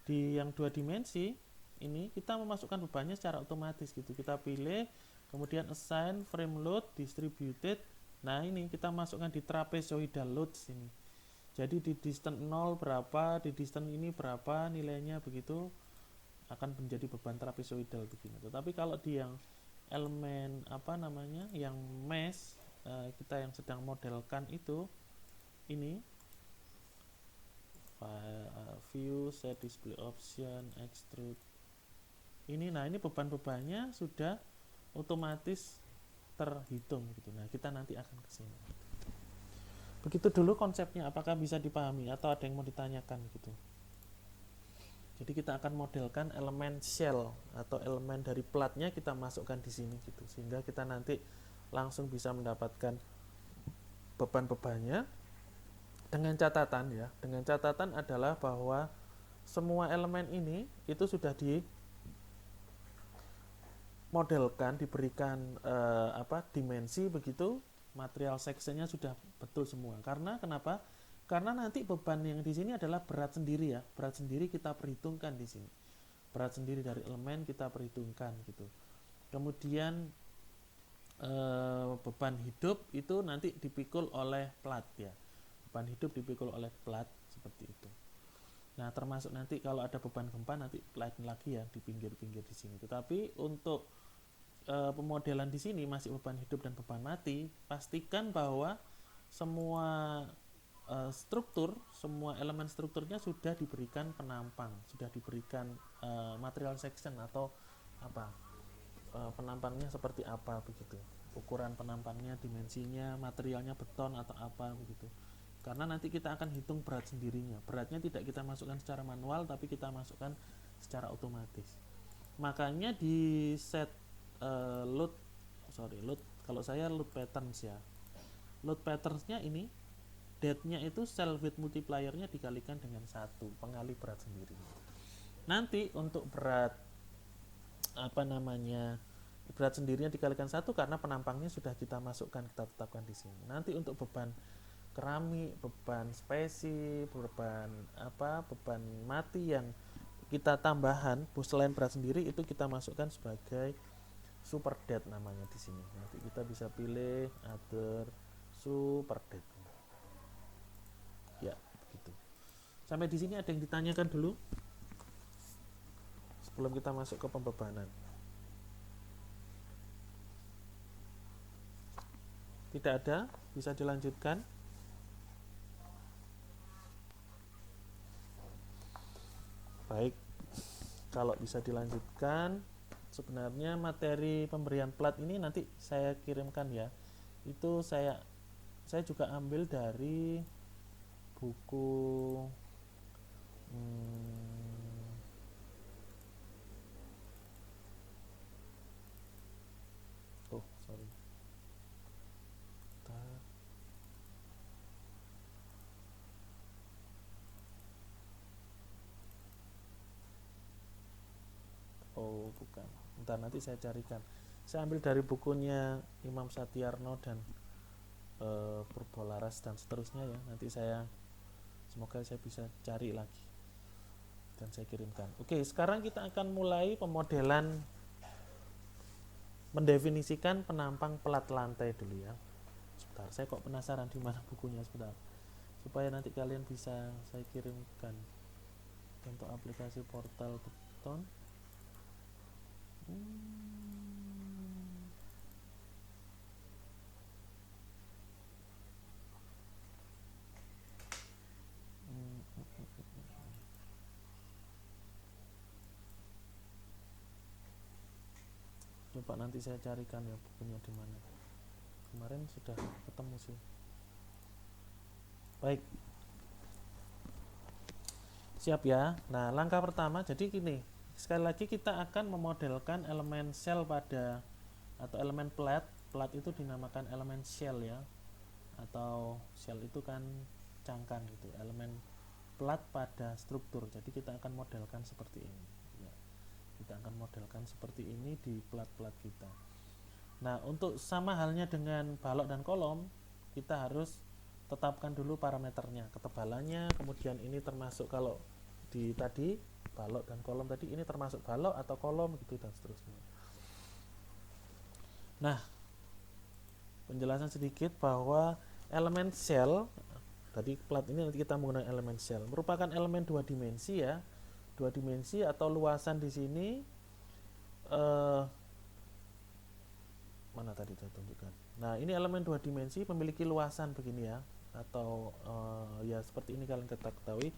di yang 2 dimensi ini kita memasukkan bebannya secara otomatis gitu. Kita pilih, kemudian assign frame load distributed. Nah, ini kita masukkan di trapezoidal load sini. Jadi di distance 0 berapa, di distance ini berapa nilainya begitu, akan menjadi beban trapezoidal begini. Tetapi kalau di yang elemen yang mesh, kita yang sedang modelkan itu, ini view set display option extrude ini, nah ini beban-bebannya sudah otomatis terhitung gitu. Nah, kita nanti akan ke sini. Begitu dulu konsepnya, apakah bisa dipahami atau ada yang mau ditanyakan gitu. Jadi kita akan modelkan elemen shell atau elemen dari platnya, kita masukkan di sini gitu, sehingga kita nanti langsung bisa mendapatkan beban-bebannya. Dengan catatan adalah bahwa semua elemen ini itu sudah dimodelkan, diberikan dimensi begitu, material sectionnya sudah betul semua. Karena kenapa? Karena nanti beban yang di sini adalah berat sendiri ya, berat sendiri kita perhitungkan di sini, berat sendiri dari elemen kita perhitungkan gitu. Kemudian beban hidup itu nanti dipikul oleh plat ya. Beban hidup dipikul oleh plat seperti itu. Nah, termasuk nanti kalau ada beban gempa nanti lain lagi ya di pinggir-pinggir di sini. Tetapi untuk pemodelan di sini masih beban hidup dan beban mati, pastikan bahwa semua struktur, semua elemen strukturnya sudah diberikan penampang, sudah diberikan material section atau penampangnya seperti apa begitu. Ukuran penampangnya, dimensinya, materialnya beton atau apa begitu. karena nanti kita akan hitung berat sendirinya. Beratnya tidak kita masukkan secara manual, tapi kita masukkan secara otomatis. Makanya di set load kalau saya load patterns ya. Load patternsnya ini date-nya itu cell width multiplier-nya dikalikan dengan 1 pengali berat sendiri. Nanti untuk berat berat sendirinya dikalikan 1 karena penampangnya sudah kita masukkan, kita tetapkan di sini. Nanti untuk beban keramik, beban spesi, beban mati yang kita tambahan selain berat sendiri itu kita masukkan sebagai super dead namanya di sini. Nanti kita bisa pilih other super dead. Ya, begitu. Sampai di sini ada yang ditanyakan dulu sebelum kita masuk ke pembebanan. Tidak ada, bisa dilanjutkan. Baik, kalau bisa dilanjutkan, sebenarnya materi pemberian plat ini nanti saya kirimkan ya. Itu saya juga ambil dari buku sorry. Oh, bukan. Bentar, nanti saya carikan. Saya ambil dari bukunya Imam Satyarno dan Purbolaras dan seterusnya ya. Nanti semoga saya bisa cari lagi dan saya kirimkan. Oke, sekarang kita akan mulai pemodelan mendefinisikan penampang pelat lantai dulu ya. Sebentar, saya kok penasaran di mana bukunya, sebentar. Supaya nanti kalian bisa saya kirimkan untuk aplikasi portal beton. Coba nanti saya carikan ya bukunya di mana. Kemarin sudah ketemu sih. Baik. Siap ya. Nah, langkah pertama jadi gini. Sekali lagi kita akan memodelkan elemen shell atau elemen plat. Plat itu dinamakan elemen shell ya. Atau shell itu kan cangkang gitu. Elemen plat pada struktur. Jadi kita akan modelkan seperti ini. Ya. Kita akan modelkan seperti ini di plat-plat kita. Nah, untuk sama halnya dengan balok dan kolom, kita harus tetapkan dulu parameternya, ketebalannya, kemudian ini termasuk kalau di tadi balok dan kolom tadi ini termasuk balok atau kolom gitu dan seterusnya. Nah, penjelasan sedikit bahwa elemen shell tadi plat ini nanti kita menggunakan elemen shell merupakan elemen 2 dimensi ya. 2 dimensi atau luasan di sini mana tadi saya tunjukkan. Nah, ini elemen 2 dimensi memiliki luasan begini ya, atau ya seperti ini kalian ketahui.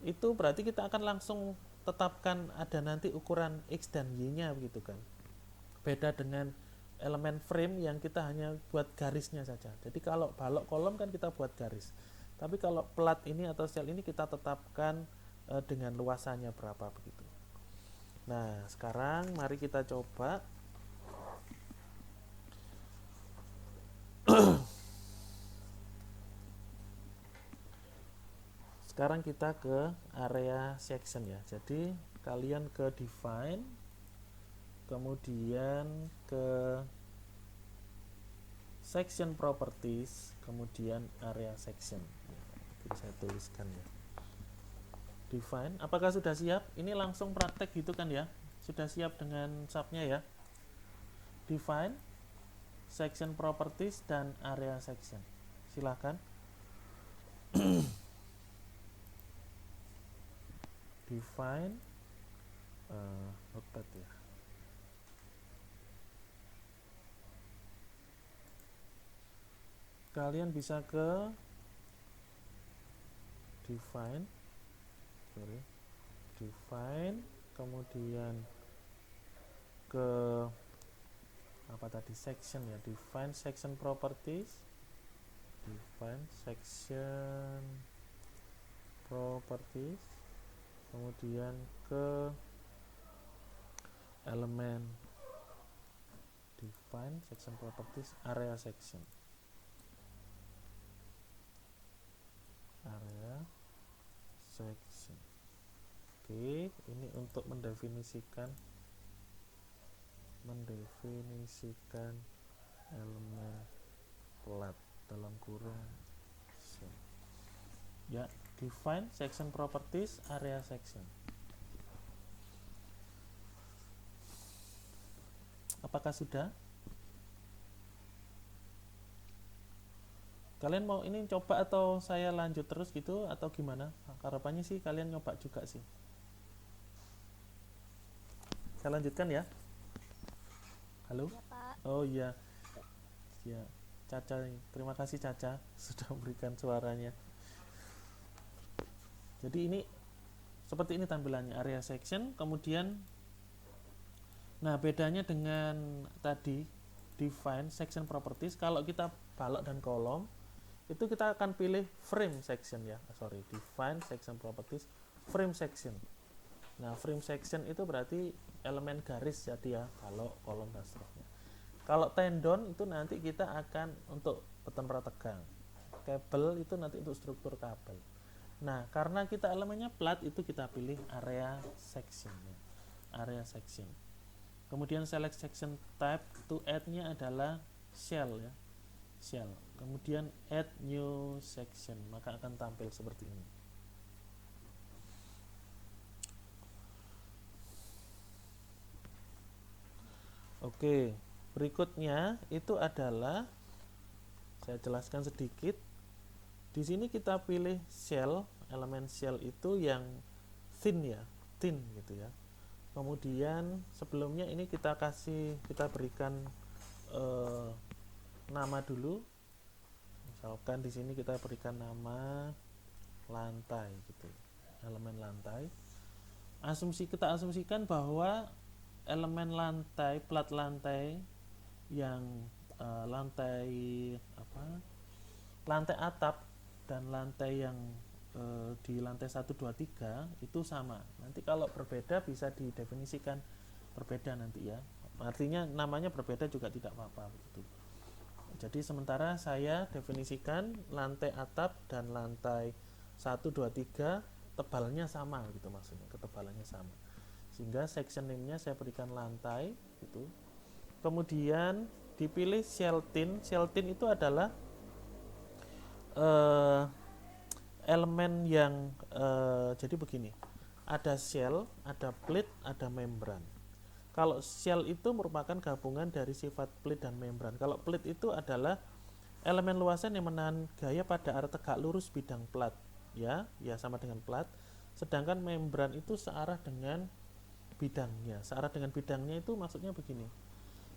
Itu berarti kita akan langsung tetapkan ada nanti ukuran X dan Y-nya begitu kan. Beda dengan elemen frame yang kita hanya buat garisnya saja. Jadi kalau balok kolom kan kita buat garis. Tapi kalau plat ini atau shell ini kita tetapkan dengan luasannya berapa begitu. Nah, sekarang mari kita coba sekarang kita ke area section ya. Jadi kalian ke define, kemudian ke section properties, kemudian area section. Jadi saya tuliskan ya. Define, apakah sudah siap? Ini langsung praktek gitu kan ya. Sudah siap dengan subnya ya. Define, section properties dan area section. Silakan. Define notepad ya. Kalian bisa ke define, kemudian ke apa tadi section ya, define section properties, define section properties, kemudian ke elemen define section properties area section, Oke, ini untuk mendefinisikan elemen plat dalam kurung section. Ya, define section properties area section. Apakah sudah? Kalian mau ini coba atau saya lanjut terus gitu atau gimana? Harapannya sih kalian nyoba juga sih. Saya lanjutkan ya. Halo? Ya, Pak. Oh iya. Ya, Caca, terima kasih Caca sudah memberikan suaranya. Jadi ini seperti ini tampilannya, area section, kemudian nah bedanya dengan tadi define section properties, kalau kita balok dan kolom itu kita akan pilih frame section ya. Define section properties frame section. Nah, frame section itu berarti elemen garis jadi ya, balok, kolom dan seterusnya. Kalau tendon itu nanti kita akan untuk beton prategang. Kabel itu nanti untuk struktur kabel. Nah, karena kita elemennya plat itu kita pilih area section ya. Area section. Kemudian select section type, to add-nya adalah shell ya. Shell. Kemudian add new section, maka akan tampil seperti ini. Oke, berikutnya itu adalah saya jelaskan sedikit. Di sini kita pilih shell, elemen shell itu yang thin ya, thin gitu ya. Kemudian sebelumnya ini kita berikan nama dulu. Misalkan di sini kita berikan nama lantai gitu, elemen lantai. Kita asumsikan bahwa elemen lantai, plat lantai yang lantai atap dan lantai yang di lantai 1, 2, 3 itu sama. Nanti kalau berbeda bisa didefinisikan berbeda nanti ya. Artinya namanya berbeda juga tidak apa-apa begitu. Jadi sementara saya definisikan lantai atap dan lantai 1, 2, 3 tebalnya sama gitu, maksudnya ketebalannya sama. Sehingga section name-nya saya berikan lantai gitu. Kemudian dipilih shell tin. Shell tin itu adalah elemen yang jadi begini, ada shell, ada plate, ada membran. Kalau shell itu merupakan gabungan dari sifat plate dan membran. Kalau plate itu adalah elemen luasan yang menahan gaya pada arah tegak lurus bidang plat ya sama dengan plat. Sedangkan membran itu searah dengan bidangnya. Searah dengan bidangnya itu maksudnya begini,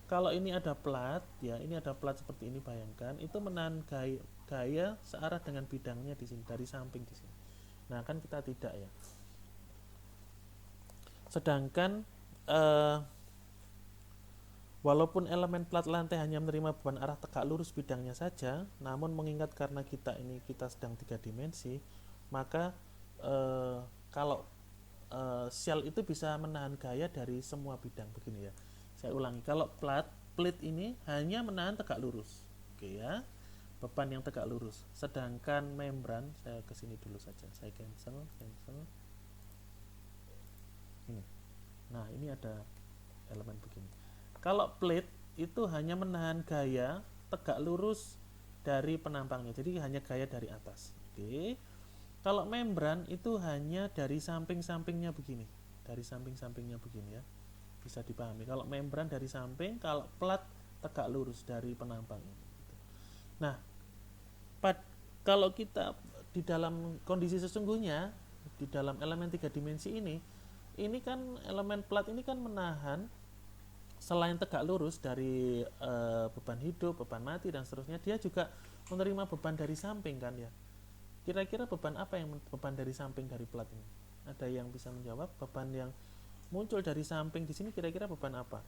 kalau ini ada plat ya, ini ada plat seperti ini, bayangkan itu menahan gaya searah dengan bidangnya di sini, dari samping di sini. Nah, kan kita tidak ya. Sedangkan walaupun elemen plat lantai hanya menerima beban arah tegak lurus bidangnya saja, namun mengingat karena kita sedang 3 dimensi, maka kalau shell itu bisa menahan gaya dari semua bidang begini ya. Saya ulangi, kalau plate ini hanya menahan tegak lurus, oke ya, beban yang tegak lurus. Sedangkan membran, saya kesini dulu saja, saya cancel ini. Nah, ini ada elemen begini. Kalau plate itu hanya menahan gaya tegak lurus dari penampangnya, jadi hanya gaya dari atas, oke. Kalau membran itu hanya dari samping-sampingnya begini, ya, bisa dipahami. Kalau membran dari samping, kalau plat tegak lurus dari penampang. Nah, kalau kita di dalam kondisi sesungguhnya, di dalam elemen 3 dimensi ini kan elemen plat ini kan menahan selain tegak lurus dari beban hidup, beban mati dan seterusnya, dia juga menerima beban dari samping kan ya. Kira-kira beban apa yang beban dari samping dari plat ini? Ada yang bisa menjawab? Beban yang muncul dari samping di sini kira-kira beban apa?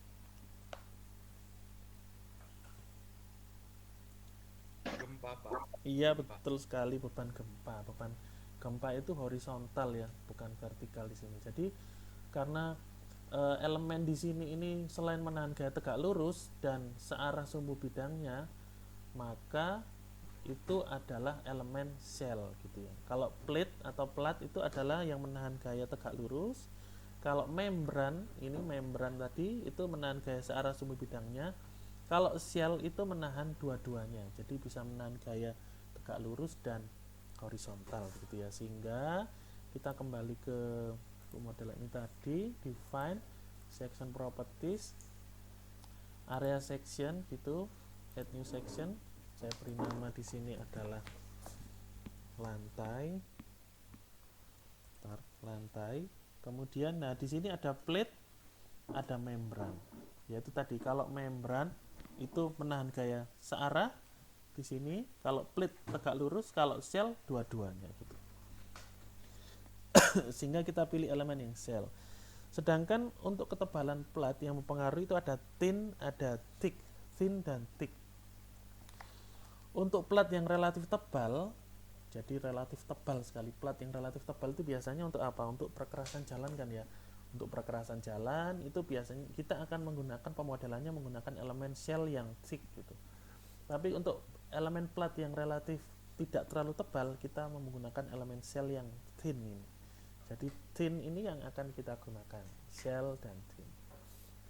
Gempa, Pak. Iya betul sekali, beban gempa. Beban gempa itu horizontal ya, bukan vertikal di sini. Jadi karena elemen di sini ini selain menahan gaya tegak lurus dan searah sumbu bidangnya, maka itu adalah elemen shell gitu ya. Kalau plate atau plat itu adalah yang menahan gaya tegak lurus. Kalau membran, ini membran tadi itu menahan gaya searah sumbu bidangnya. Kalau shell itu menahan dua-duanya. Jadi bisa menahan gaya tegak lurus dan horizontal gitu ya. Sehingga kita kembali ke model ini tadi, define section properties, area section gitu, add new section. Saya beri nama di sini adalah lantai. Lantai. Kemudian nah di sini ada plate, ada membran. Yaitu tadi kalau membran itu menahan gaya searah di sini, kalau plate tegak lurus, kalau shell dua-duanya gitu. Sehingga kita pilih elemen yang shell. Sedangkan untuk ketebalan plat yang mempengaruhi itu ada thin, ada thick, thin dan thick. Untuk plat yang relatif tebal, jadi relatif tebal sekali, plat yang relatif tebal itu biasanya untuk apa? Untuk perkerasan jalan kan ya. Untuk perkerasan jalan itu biasanya kita akan menggunakan pemodelannya menggunakan elemen shell yang thick gitu. Tapi untuk elemen plat yang relatif tidak terlalu tebal, kita menggunakan elemen shell yang thin ini. Jadi thin ini yang akan kita gunakan, shell dan thin.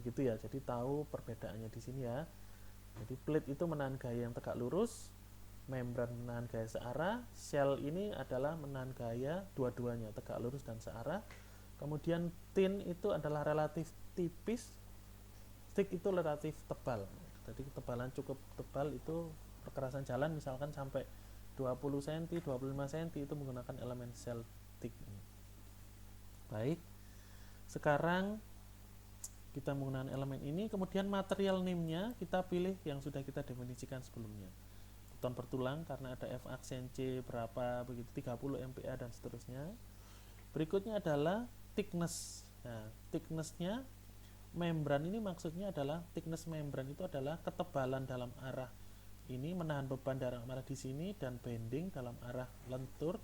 Begitu ya. Jadi tahu perbedaannya di sini ya. Jadi plate itu menahan gaya yang tegak lurus, membran menahan gaya searah, shell ini adalah menahan gaya dua-duanya, tegak lurus dan searah. Kemudian thin itu adalah relatif tipis, thick itu relatif tebal. Jadi ketebalan cukup tebal itu perkerasan jalan misalkan sampai 20 cm, 25 cm itu menggunakan elemen shell thick. Baik. Sekarang kita menggunakan elemen ini, kemudian material name-nya kita pilih yang sudah kita definisikan sebelumnya. Beton bertulang karena ada F aksen C berapa begitu 30 MPa dan seterusnya. Berikutnya adalah thickness. Nah, thickness-nya membran ini maksudnya adalah thickness membran itu adalah ketebalan dalam arah ini menahan beban dalam arah di sini dan bending dalam arah lentur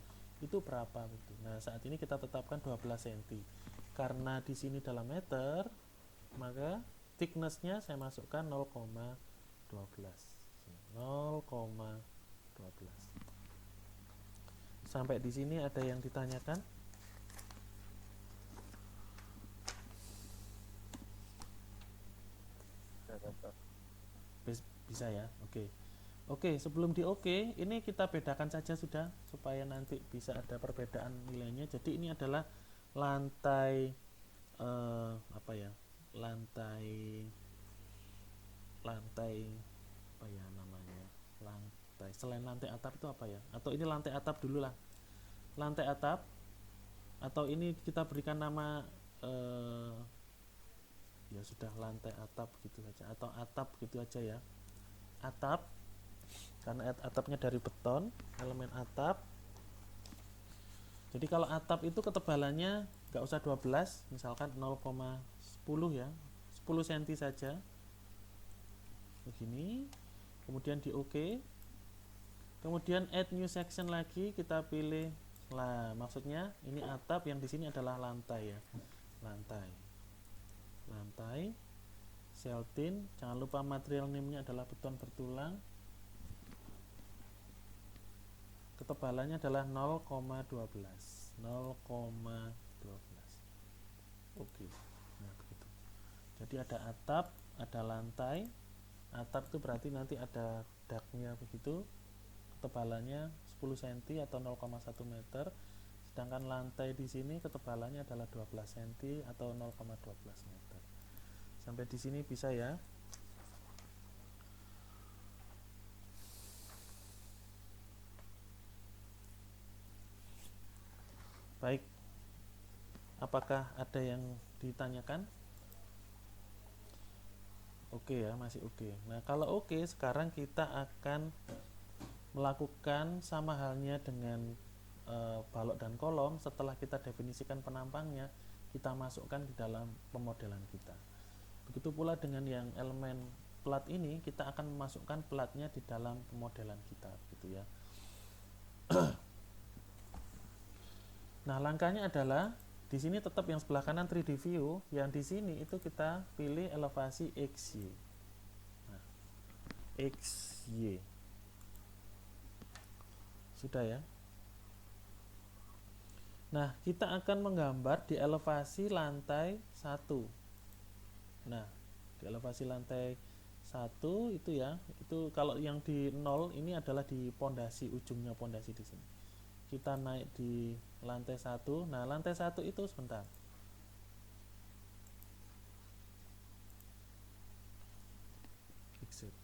itu berapa gitu. Nah, saat ini kita tetapkan 12 cm. Karena di sini dalam meter, maka thickness-nya saya masukkan 0,12. 0,12. Sampai di sini ada yang ditanyakan? Bisa ya? Oke. Oke, sebelum di oke, ini kita bedakan saja sudah supaya nanti bisa ada perbedaan nilainya. Jadi ini adalah lantai apa ya? Lantai apa ya namanya? Lantai selain lantai atap itu apa ya? Atau ini lantai atap dulu lah. Lantai atap atau ini kita berikan nama ya sudah lantai atap gitu saja atau atap gitu aja ya. Atap karena atapnya dari beton, elemen atap. Jadi kalau atap itu ketebalannya nggak usah 12, misalkan 0,10 ya, 10 cm saja. Begini. Kemudian di OK. Kemudian add new section lagi, kita pilih lah, maksudnya ini atap, yang di sini adalah lantai ya. Lantai. Shell thin, jangan lupa material name-nya adalah beton bertulang. Ketebalannya adalah 0,12. Oke. Nah, begitu. Jadi ada atap, ada lantai. Atap itu berarti nanti ada daknya begitu. Ketebalannya 10 cm atau 0,1 meter. Sedangkan lantai di sini ketebalannya adalah 12 cm atau 0,12 meter. Sampai di sini bisa ya. Baik. Apakah ada yang ditanyakan? Oke ya, masih oke. Nah, kalau oke, sekarang kita akan melakukan sama halnya dengan balok dan kolom. Setelah kita definisikan penampangnya, kita masukkan di dalam pemodelan kita. Begitu pula dengan yang elemen plat ini, kita akan memasukkan platnya di dalam pemodelan kita gitu ya. Nah, langkahnya adalah di sini tetap yang sebelah kanan 3D view, yang di sini itu kita pilih elevasi XY. Nah, XY. Sudah ya. Nah, kita akan menggambar di elevasi lantai 1. Nah, di elevasi lantai 1 itu ya, itu kalau yang di 0 ini adalah di pondasi, ujungnya pondasi di sini. Kita naik di lantai 1. Nah, lantai 1 itu sebentar. Exit.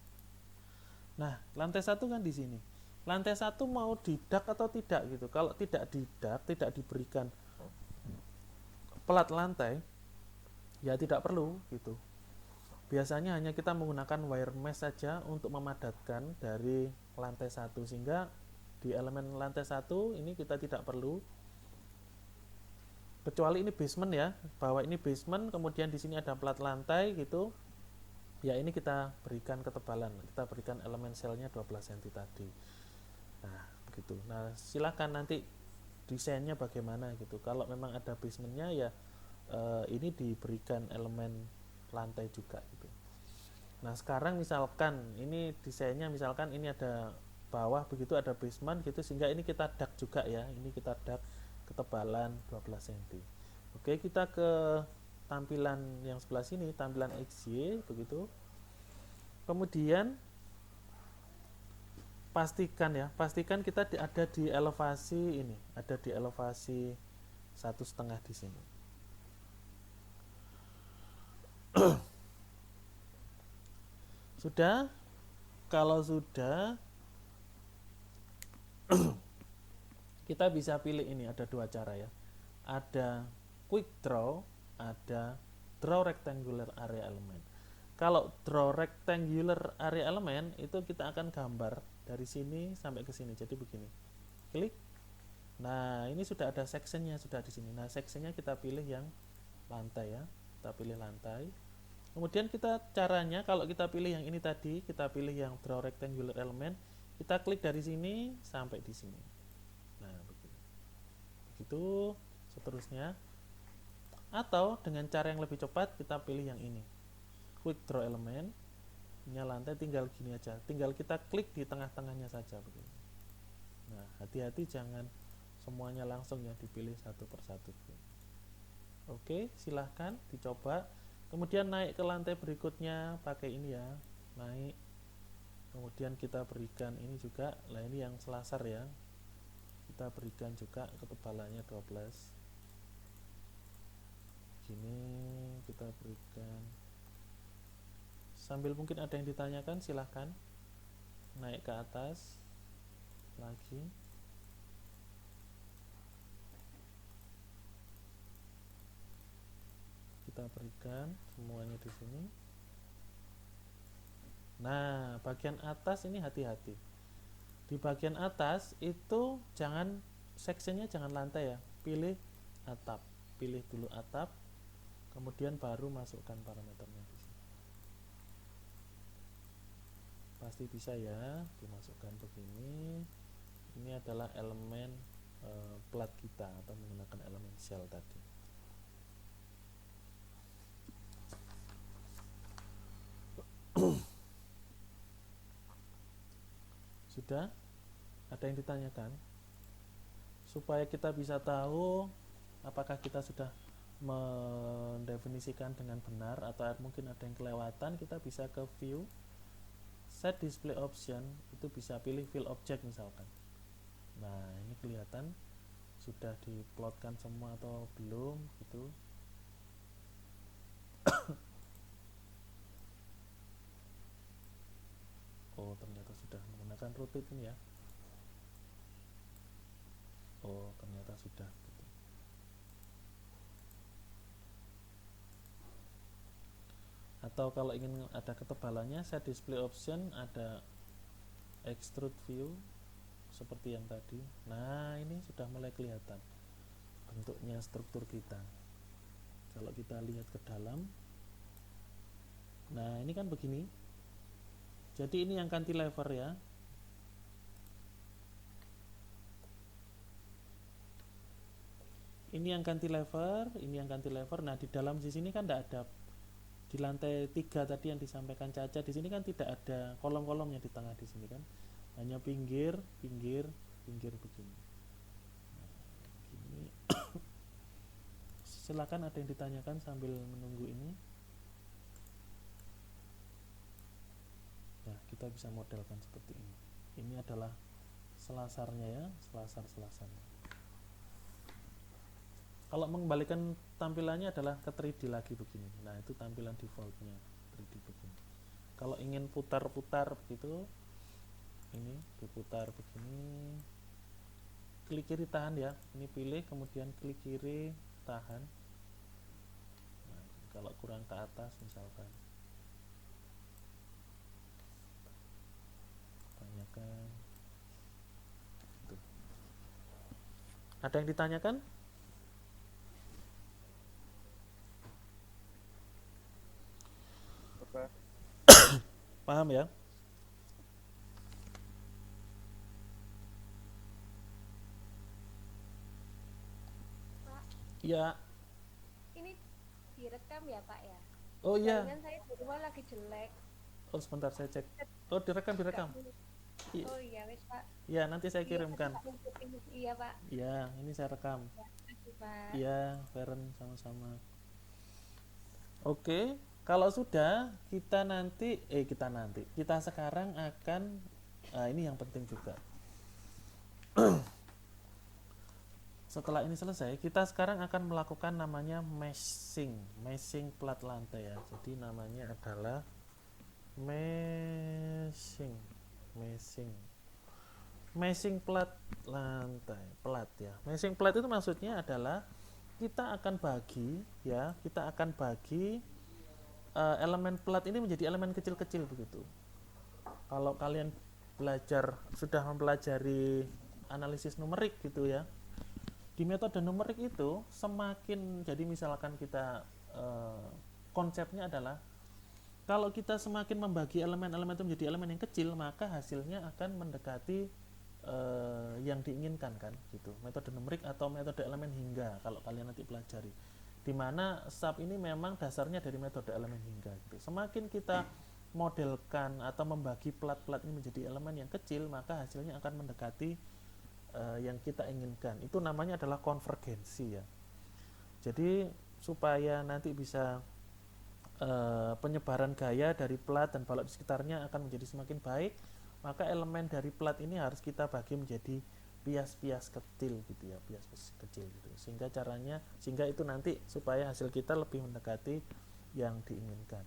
Nah, lantai 1 kan di sini. Lantai 1 mau didak atau tidak gitu. Kalau tidak didak, tidak diberikan plat lantai, ya tidak perlu gitu. Biasanya hanya kita menggunakan wire mesh saja untuk memadatkan dari lantai 1, sehingga di elemen lantai 1 ini kita tidak perlu, kecuali ini basement ya, bahwa ini basement, kemudian di sini ada plat lantai gitu. Ya, ini kita berikan ketebalan, kita berikan elemen selnya 12 cm tadi. Nah, begitu. Nah, silakan nanti desainnya bagaimana gitu. Kalau memang ada basementnya ya ini diberikan elemen lantai juga gitu. Nah, sekarang misalkan ini desainnya, misalkan ini ada bawah begitu, ada basement gitu, sehingga ini kita dak juga ya. Ini kita dak ketebalan 12 cm. Oke, kita ke tampilan yang sebelah sini, tampilan XY begitu. Kemudian pastikan kita ada di elevasi ini, ada di elevasi 1,5 di sini. Sudah? Kalau sudah, kita bisa pilih ini, ada dua cara ya. Ada quick draw, ada draw rectangular area element. Kalau draw rectangular area element itu kita akan gambar dari sini sampai ke sini. Jadi begini. Klik. Nah, ini sudah ada sectionnya, sudah di sini. Nah, sectionnya kita pilih yang lantai ya. Kita pilih lantai. Kemudian kita caranya, kalau kita pilih yang ini tadi, kita pilih yang draw rectangular element, kita klik dari sini sampai di sini. Nah, begitu seterusnya. Atau dengan cara yang lebih cepat, kita pilih yang ini, quick draw element, punya lantai, tinggal gini aja, tinggal kita klik di tengah-tengahnya saja begini. Nah, hati-hati jangan semuanya langsung ya, dipilih satu persatu. Oke, silahkan dicoba. Kemudian naik ke lantai berikutnya pakai ini ya, naik. Kemudian kita berikan ini juga, lah ini yang selasar ya, kita berikan juga ketebalannya 12. Gini kita berikan. Sambil mungkin ada yang ditanyakan, silahkan naik ke atas lagi. Kita berikan semuanya di sini. Nah, bagian atas ini hati-hati. Di bagian atas itu jangan, sectionnya jangan lantai ya, pilih atap, pilih dulu atap, kemudian baru masukkan parameternya di sini. Pasti bisa ya, dimasukkan begini. Ini adalah elemen plat kita, atau menggunakan elemen shell tadi. Sudah? Ada yang ditanyakan? Supaya kita bisa tahu apakah kita sudah mendefinisikan dengan benar atau mungkin ada yang kelewatan, kita bisa ke view, set display option, itu bisa pilih fill object misalkan. Nah, ini kelihatan sudah diplotkan semua atau belum gitu. Oh, ternyata sudah menggunakan rotate ini ya. Oh, ternyata sudah gitu. Atau kalau ingin ada ketebalannya, set display option, ada extrude view seperti yang tadi. Nah, ini sudah mulai kelihatan bentuknya struktur kita. Kalau kita lihat ke dalam, nah ini kan begini. Jadi ini yang cantilever ya. ini yang cantilever, ini yang cantilever. Nah, di dalam di sini kan tidak ada, di lantai 3 tadi yang disampaikan Caca, di sini kan tidak ada kolom-kolomnya di tengah di sini kan. Hanya pinggir, pinggir, pinggir begini. Nah, gini. Silakan ada yang ditanyakan sambil menunggu ini. Nah, kita bisa modelkan seperti ini. Ini adalah selasarnya ya, selasar-selasarnya. Kalau mengembalikan tampilannya adalah ke 3D lagi begini. Nah, itu tampilan defaultnya 3D begini. Kalau ingin putar-putar begitu, ini diputar begini. Klik kiri tahan ya. Ini pilih, kemudian klik kiri tahan. Nah, kalau kurang ke atas misalkan. Tanyakan. Tuh. Ada yang ditanyakan? Paham ya? Pak, Ya. ini direkam ya Pak ya? Oh iya. Jaringan saya di rumah lagi jelek. Oh sebentar saya cek. Oh direkam, direkam. Oh iya wes Pak. Ya nanti saya Iya, kirimkan. Pak, ngikutin. Iya Pak. Ya ini saya rekam. Ya, makasih Pak. Ya Feren sama-sama. Oke, kalau sudah kita sekarang akan ini yang penting juga. Setelah ini selesai, kita sekarang akan melakukan namanya meshing plat lantai ya. Jadi namanya adalah meshing plat lantai, plat ya. Meshing plat itu maksudnya adalah kita akan bagi elemen plat ini menjadi elemen kecil-kecil begitu. Kalau kalian sudah mempelajari analisis numerik gitu ya, di metode numerik itu semakin, jadi misalkan kita konsepnya adalah kalau kita semakin membagi elemen-elemen itu menjadi elemen yang kecil, maka hasilnya akan mendekati yang diinginkan kan gitu. Metode numerik atau metode elemen hingga kalau kalian nanti pelajari. Dimana SAP ini memang dasarnya dari metode elemen hingga gitu. Semakin kita modelkan atau membagi plat-plat ini menjadi elemen yang kecil, maka hasilnya akan mendekati yang kita inginkan. Itu namanya adalah konvergensi ya. Jadi supaya nanti bisa penyebaran gaya dari plat dan balok di sekitarnya akan menjadi semakin baik, maka elemen dari plat ini harus kita bagi menjadi pias-pias kecil gitu ya, pias-pias kecil gitu. Sehingga itu nanti supaya hasil kita lebih mendekati yang diinginkan.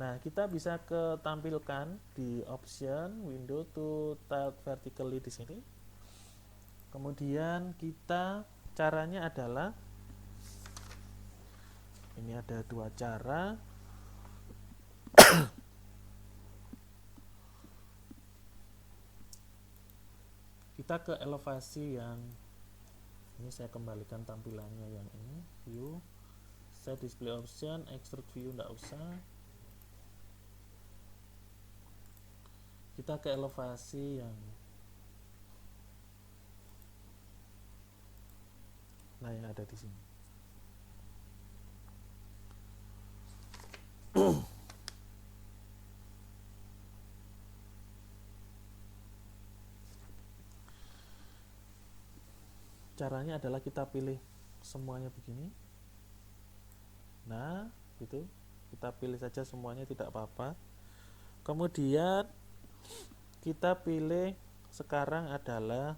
Nah, kita bisa tampilkan di option window to tiled vertically di sini. Kemudian caranya adalah ini ada dua cara. Kita ke elevasi yang ini, saya kembalikan tampilannya yang ini, view, set display option, extrude view enggak usah. Kita ke elevasi yang yang ada di sini. Caranya adalah kita pilih semuanya begini. Nah, gitu. Kita pilih saja semuanya, tidak apa-apa. Kemudian kita pilih sekarang adalah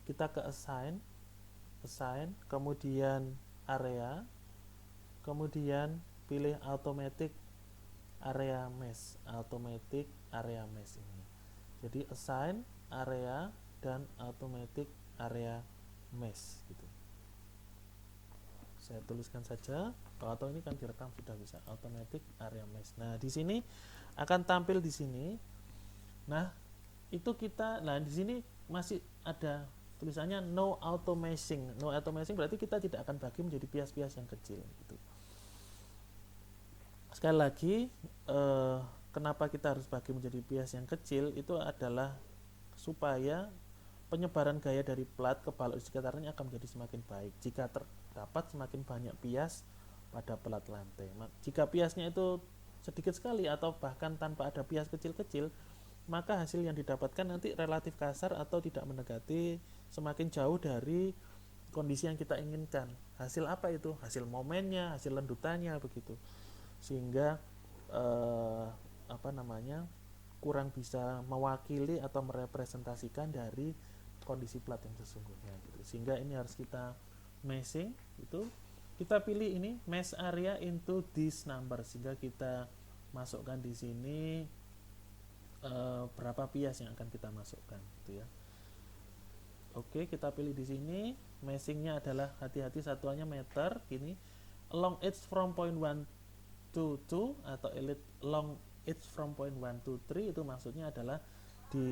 kita ke assign, kemudian area, kemudian pilih automatic area mesh ini. Jadi assign area dan automatic area mesh gitu. Saya tuliskan saja, atau ini kan direkam sudah bisa, automatic area mesh. Nah, di sini akan tampil di sini. Nah, itu di sini masih ada tulisannya no auto meshing. No auto meshing berarti kita tidak akan bagi menjadi pias-pias yang kecil gitu. Sekali lagi, kenapa kita harus bagi menjadi pias yang kecil, itu adalah supaya penyebaran gaya dari plat ke balok di sekitarnya akan menjadi semakin baik. dapat semakin banyak pias pada pelat lantai. Jika piasnya itu sedikit sekali atau bahkan tanpa ada pias kecil-kecil, maka hasil yang didapatkan nanti relatif kasar atau tidak mendekati, semakin jauh dari kondisi yang kita inginkan. Hasil apa itu? Hasil momennya, hasil lendutannya begitu. Sehingga kurang bisa mewakili atau merepresentasikan dari kondisi plat yang sesungguhnya gitu. Sehingga ini harus kita meshing itu, kita pilih ini mesh area into this number, sehingga kita masukkan di sini berapa pias yang akan kita masukkan gitu ya. Oke, kita pilih di sini meshingnya adalah, hati-hati satuannya meter gini, along edge from point 1 to 2 atau along edge from point 1 to 3, itu maksudnya adalah di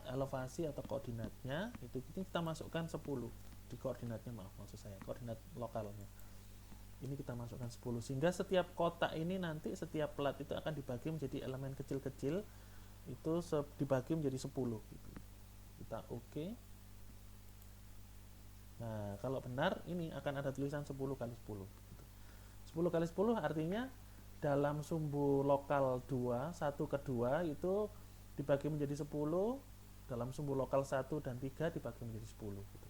elevasi atau koordinatnya itu kita masukkan 10, di koordinatnya maksud saya koordinat lokalnya ini kita masukkan 10, sehingga setiap kotak ini nanti, setiap plat itu akan dibagi menjadi elemen kecil-kecil, itu dibagi menjadi 10 gitu. Kita oke. Nah, kalau benar ini akan ada tulisan 10 kali 10 gitu. 10 kali 10 artinya dalam sumbu lokal 2, 1 ke 2 itu dibagi menjadi 10, dalam sumbu lokal 1 dan 3 dibagi menjadi 10 gitu.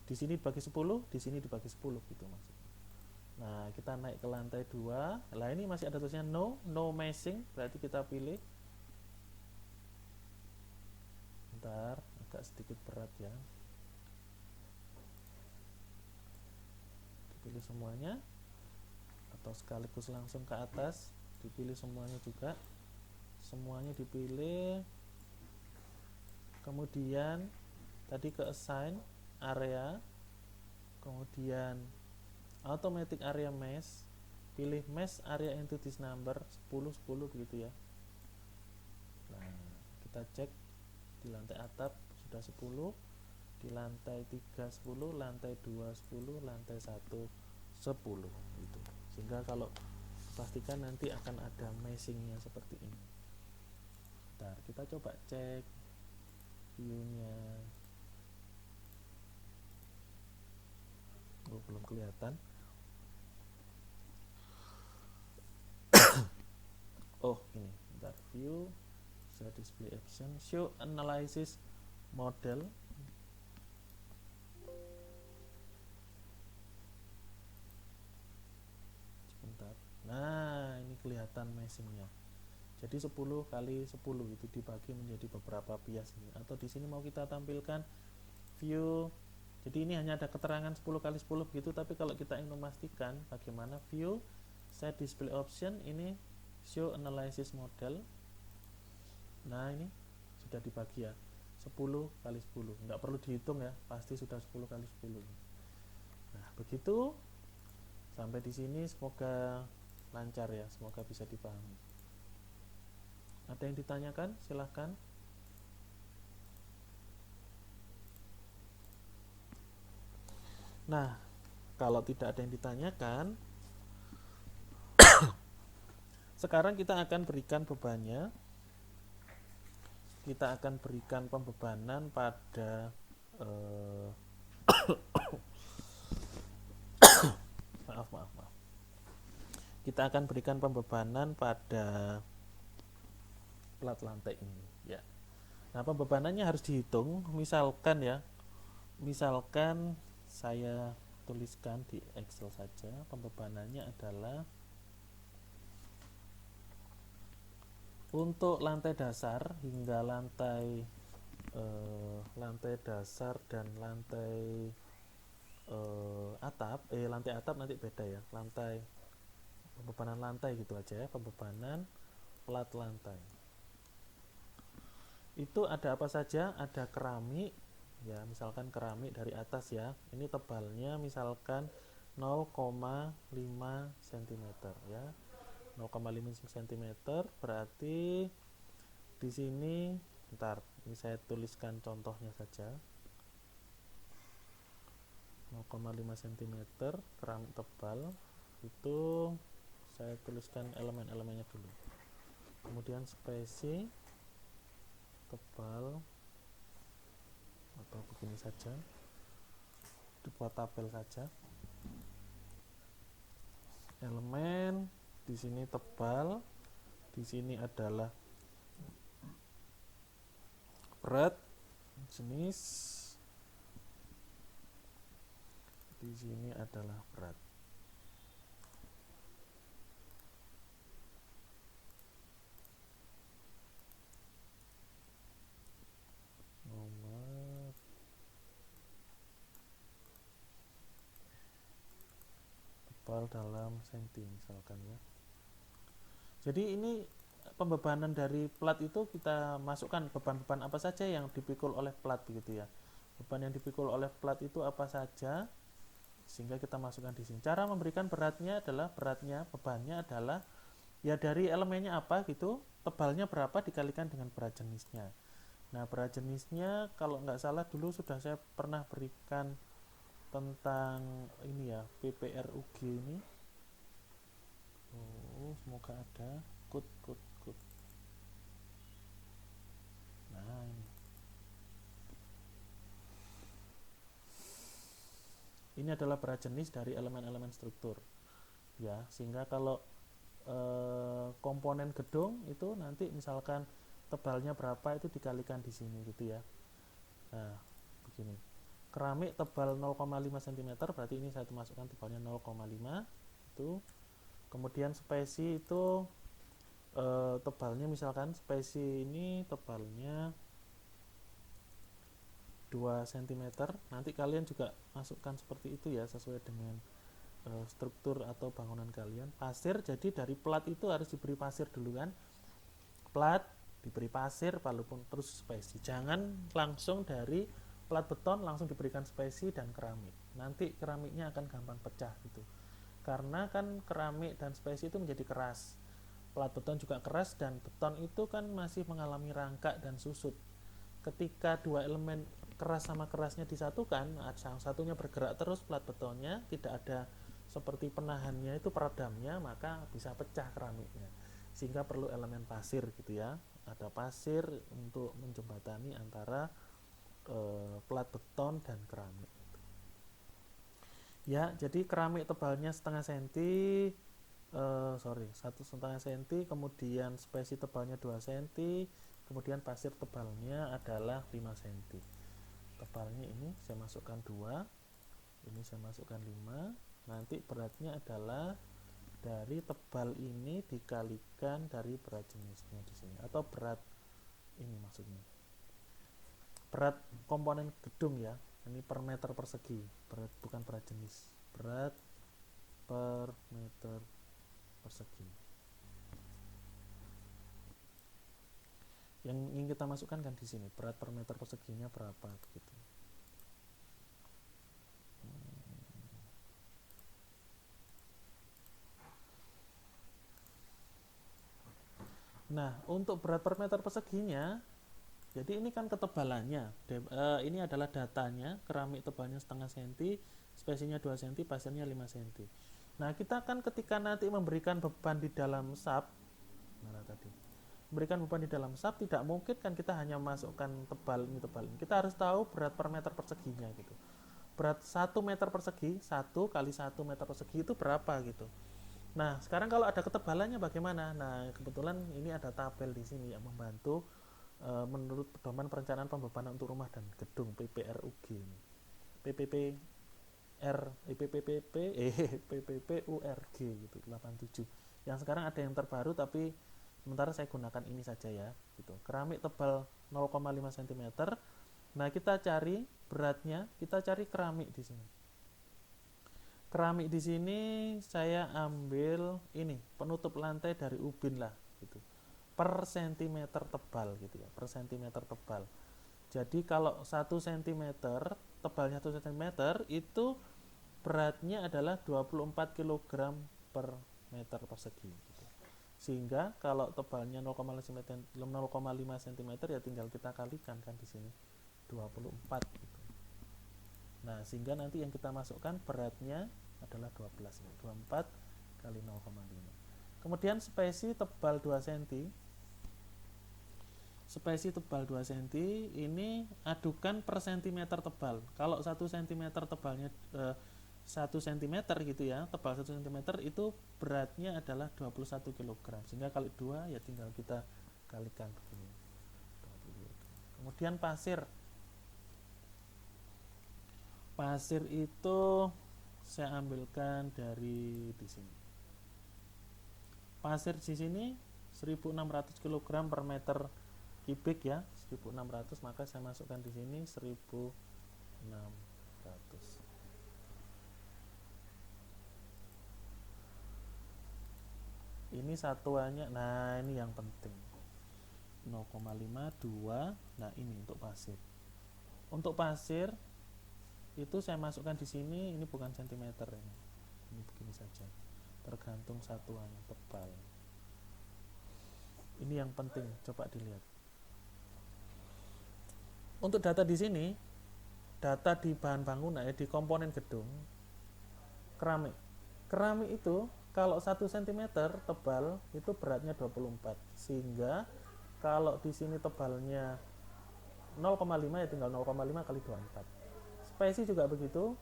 Di sini dibagi 10, di sini dibagi 10 gitu maksudnya. Nah, kita naik ke lantai 2. Lah ini masih ada tulisannya no meshing, berarti kita pilih. Bentar, agak sedikit berat ya. Dipilih semuanya atau sekaligus langsung ke atas, dipilih semuanya juga. Semuanya dipilih. Kemudian tadi ke assign area, kemudian automatic area mesh, pilih mesh area into this number 10 begitu ya. Nah, kita cek di lantai atap sudah 10, di lantai 3 10, lantai 2 10, lantai 1 10 gitu. Sehingga kalau pastikan nanti akan ada meshingnya seperti ini. Bentar, kita coba cek view-nya. Belum kelihatan. Oh, ini. Bentar, view, set display option, show analysis model. Sebentar. Nah, ini kelihatan meshingnya. Jadi 10 kali 10 itu dibagi menjadi beberapa pias ini. Atau di sini mau kita tampilkan view. Jadi ini hanya ada keterangan 10 kali 10 begitu, tapi kalau kita ingin memastikan bagaimana view, set display option, ini show analysis model. Nah, ini sudah dibagi ya. 10 kali 10. Enggak perlu dihitung ya, pasti sudah 10 kali 10. Nah, begitu. Sampai di sini semoga lancar ya, semoga bisa dipahami. Ada yang ditanyakan? Silahkan. Nah, kalau tidak ada yang ditanyakan, sekarang kita akan berikan bebannya. Kita akan berikan pembebanan pada maaf. Kita akan berikan pembebanan pada plat lantai ini ya. Nah, pembebanannya harus dihitung. Misalkan saya tuliskan di Excel saja, pembebanannya adalah untuk lantai dasar hingga lantai dasar dan lantai lantai atap nanti beda ya. Pembebanan lantai gitu aja ya, pembebanan plat lantai. Itu ada apa saja? Ada keramik ya, misalkan keramik dari atas ya. Ini tebalnya misalkan 0,5 cm ya. 0,5 cm berarti di sini, bentar, ini saya tuliskan contohnya saja. 0,5 cm keramik tebal, itu saya tuliskan elemen-elemennya dulu. Kemudian spesi tebal, atau begini saja, dibuat tabel saja. elemen, di sini tebal, di sini adalah berat, jenis, di sini adalah berat. Nomor tebal dalam senti misalkan ya. Jadi ini pembebanan dari plat itu kita masukkan beban-beban apa saja yang dipikul oleh plat begitu ya. Beban yang dipikul oleh plat itu apa saja sehingga kita masukkan di sini. Cara memberikan beratnya adalah bebannya adalah ya dari elemennya apa gitu, tebalnya berapa dikalikan dengan berat jenisnya. Nah, berat jenisnya kalau nggak salah dulu sudah saya pernah berikan tentang ini ya, PPRUG ini. Oh, semoga ada kut. Nah, ini adalah berat jenis dari elemen-elemen struktur. Ya, sehingga kalau komponen gedung itu nanti misalkan tebalnya berapa itu dikalikan di sini gitu ya. Nah, begini. Keramik tebal 0,5 cm berarti ini saya masukkan tebalnya 0,5 itu. Kemudian spesi itu tebalnya misalkan spesi ini tebalnya 2 cm. Nanti kalian juga masukkan seperti itu ya sesuai dengan struktur atau bangunan kalian. Pasir, jadi dari plat itu harus diberi pasir dulu kan. Plat diberi pasir walaupun terus spesi. Jangan langsung dari plat beton langsung diberikan spesi dan keramik. Nanti keramiknya akan gampang pecah gitu. Karena kan keramik dan spesi itu menjadi keras. Plat beton juga keras dan beton itu kan masih mengalami rangkak dan susut. Ketika dua elemen keras sama kerasnya disatukan, yang satunya bergerak terus plat betonnya, tidak ada seperti penahannya itu peredamnya, maka bisa pecah keramiknya. Sehingga perlu elemen pasir gitu ya. Ada pasir untuk menjembatani antara plat beton dan keramik. Ya, jadi keramik tebalnya setengah senti, 1,5 senti, kemudian spesi tebalnya 2 senti, kemudian pasir tebalnya adalah 5 senti. Tebalnya ini saya masukkan 2, ini saya masukkan 5. Nanti beratnya adalah dari tebal ini dikalikan dari berat jenisnya di sini, atau berat ini maksudnya. Berat komponen gedung ya. Ini per meter persegi, berat bukan berat jenis. Berat per meter persegi. Yang ingin kita masukkan kan di sini, berat per meter perseginya berapa begitu. Nah, untuk berat per meter perseginya, jadi ini kan ketebalannya. Ini adalah datanya, keramik tebalnya setengah senti, spesinya 2 senti, pasirnya 5 senti. Nah, kita kan ketika nanti memberikan beban di dalam sub, mana tadi? Memberikan beban di dalam sub tidak mungkin kan kita hanya masukkan tebal ini. Kita harus tahu berat per meter perseginya gitu. Berat 1 meter persegi, 1 kali 1 meter persegi itu berapa gitu. Nah, sekarang kalau ada ketebalannya bagaimana? Nah, kebetulan ini ada tabel di sini yang membantu menurut pedoman perencanaan pembebanan untuk rumah dan gedung PPRUG ini. PPPURG gitu 87. Yang sekarang ada yang terbaru tapi sementara saya gunakan ini saja ya gitu. Keramik tebal 0,5 cm. Nah, kita cari beratnya, kita cari keramik di sini. Keramik di sini saya ambil ini penutup lantai dari ubin lah gitu. Per sentimeter tebal gitu ya, per sentimeter tebal. Jadi kalau 1 cm, tebalnya 1 cm itu beratnya adalah 24 kg per meter persegi gitu. Sehingga kalau tebalnya 0,5 cm ya tinggal kita kalikan kan di sini 24 gitu. Nah, sehingga nanti yang kita masukkan beratnya adalah 12, 24 kali 0,5. Kemudian spesi tebal 2 cm. Spesi tebal 2 cm ini adukan per sentimeter tebal. Kalau 1 cm tebalnya 1 cm gitu ya, tebal 1 cm itu beratnya adalah 21 kg. Sehingga kali 2 ya tinggal kita kalikan begini. Kemudian pasir. Pasir itu saya ambilkan dari di sini. Pasir di sini 1600 kg per meter kubik ya, 1600, maka saya masukkan di sini 1600. Ini satuannya, nah ini yang penting, 0,52. Nah ini untuk pasir. Untuk pasir itu saya masukkan di sini, ini bukan sentimeter ini begini saja, tergantung satuannya tebal. Ini yang penting, coba dilihat. Untuk data di sini, data di bahan bangunan di komponen gedung, keramik. Keramik itu kalau 1 cm tebal itu beratnya 24. Sehingga kalau di sini tebalnya 0,5 ya tinggal 0,5 kali 24. Spesi juga begitu.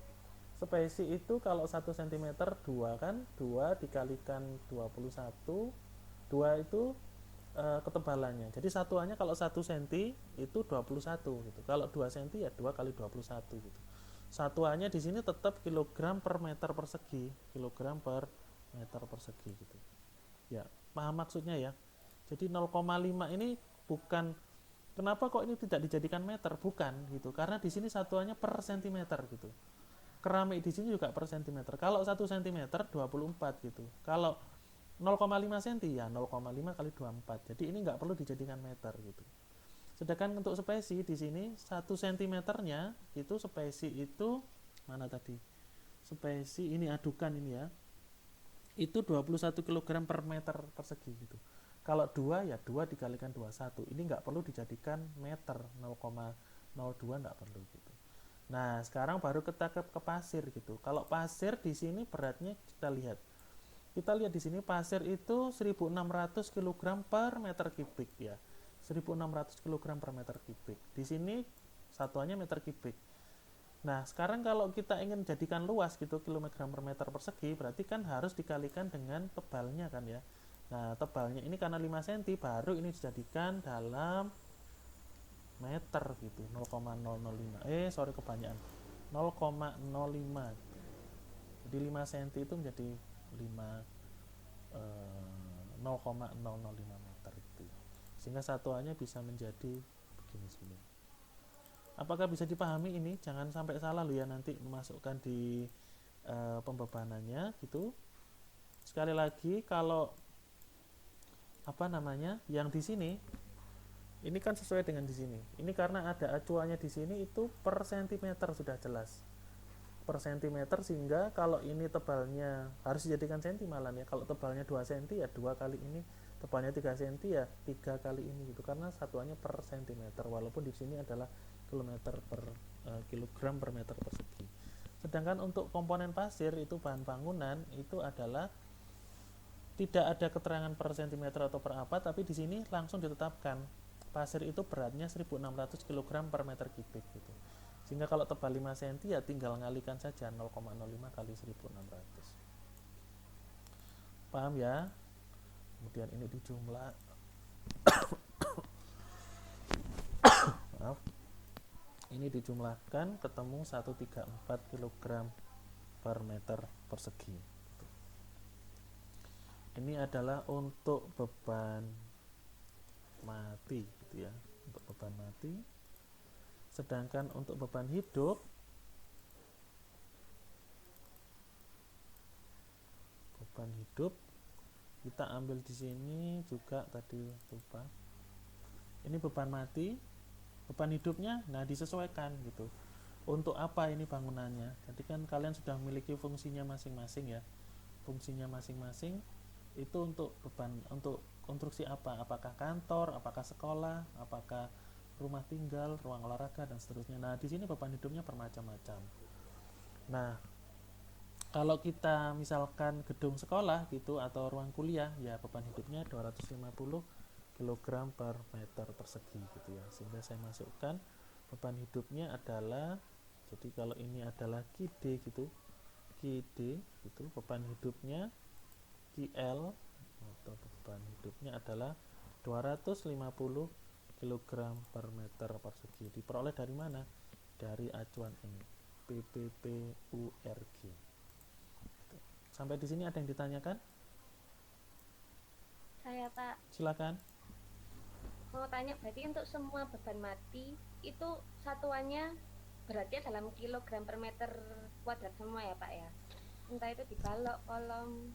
Spesi itu kalau 1 cm 2 kan, 2 dikalikan 21. 2 itu ketebalannya. Jadi satuannya kalau 1 cm itu 21 gitu. Kalau 2 cm ya 2 kali 21 gitu. Satuannya di sini tetap kilogram per meter persegi, kilogram per meter persegi gitu. Ya, paham maksudnya ya. Jadi 0,5 ini bukan, kenapa kok ini tidak dijadikan meter? Bukan gitu. Karena di sini satuannya per sentimeter gitu. Keramik di sini juga per sentimeter. Kalau 1 cm 24 gitu. Kalau 0,5 cm ya 0,5 kali 24. Jadi ini nggak perlu dijadikan meter gitu. Sedangkan untuk spesi di sini 1 cm-nya itu spesi itu mana tadi? Spesi ini adukan ini ya. Itu 21 kg per meter persegi gitu. Kalau 2 ya 2 dikalikan 21. Ini nggak perlu dijadikan meter, 0,02 nggak perlu gitu. Nah, sekarang baru kita ke pasir gitu. Kalau pasir di sini beratnya kita lihat. Kita lihat di sini pasir itu 1600 kg per meter kubik ya. 1600 kg per meter kubik. Di sini satuannya meter kubik. Nah, sekarang kalau kita ingin jadikan luas gitu, kilogram per meter persegi, berarti kan harus dikalikan dengan tebalnya kan ya. Nah, tebalnya ini karena 5 cm, baru ini dijadikan dalam meter gitu, 0,005. Kebanyakan. 0,05. Jadi 5 cm itu menjadi 0,005 meter itu. Sehingga satuannya bisa menjadi begini semua. Apakah bisa dipahami ini? Jangan sampai salah loh ya nanti memasukkan di pembebanannya gitu. Sekali lagi kalau yang di sini ini kan sesuai dengan di sini. Ini karena ada acuannya di sini itu per sentimeter sudah jelas. Per sentimeter, sehingga kalau ini tebalnya harus dijadikan senti malah ya. Kalau tebalnya 2 cm ya 2 kali ini, tebalnya 3 cm ya 3 kali ini gitu. Karena satuannya per sentimeter, walaupun di sini adalah kilogram per meter persegi. Sedangkan untuk komponen pasir itu bahan bangunan itu adalah tidak ada keterangan per sentimeter atau per apa, tapi di sini langsung ditetapkan pasir itu beratnya 1600 kg per meter kubik gitu. Sehingga kalau tebal 5 cm ya tinggal ngalikan saja 0,05 kali 1600. Paham ya? Kemudian ini dijumlah maaf. Ini dijumlahkan ketemu 134 kg per meter persegi. Ini adalah untuk beban mati gitu ya, untuk beban mati. Sedangkan untuk beban hidup, kita ambil di sini juga tadi lupa. Ini beban mati, beban hidupnya, nah disesuaikan gitu. Untuk apa ini bangunannya? Jadi kan kalian sudah memiliki fungsinya masing-masing ya. Fungsinya masing-masing itu untuk beban, untuk konstruksi apa? Apakah kantor, apakah sekolah, apakah rumah tinggal, ruang olahraga dan seterusnya. Nah, di sini beban hidupnya bermacam-macam. Nah, kalau kita misalkan gedung sekolah gitu atau ruang kuliah, ya beban hidupnya 250 kg per meter persegi gitu ya. Sehingga saya masukkan beban hidupnya adalah, jadi kalau ini adalah KD gitu. QD itu beban hidupnya, QL atau beban hidupnya adalah 250 kg per meter persegi. Diperoleh dari mana? Dari acuan ini, PPPURG. Sampai di sini ada yang ditanyakan? Saya Pak Silakan. mau tanya, berarti untuk semua beban mati itu satuannya berarti dalam kilogram per meter kuadrat semua ya Pak ya? Entah itu di balok, kolom.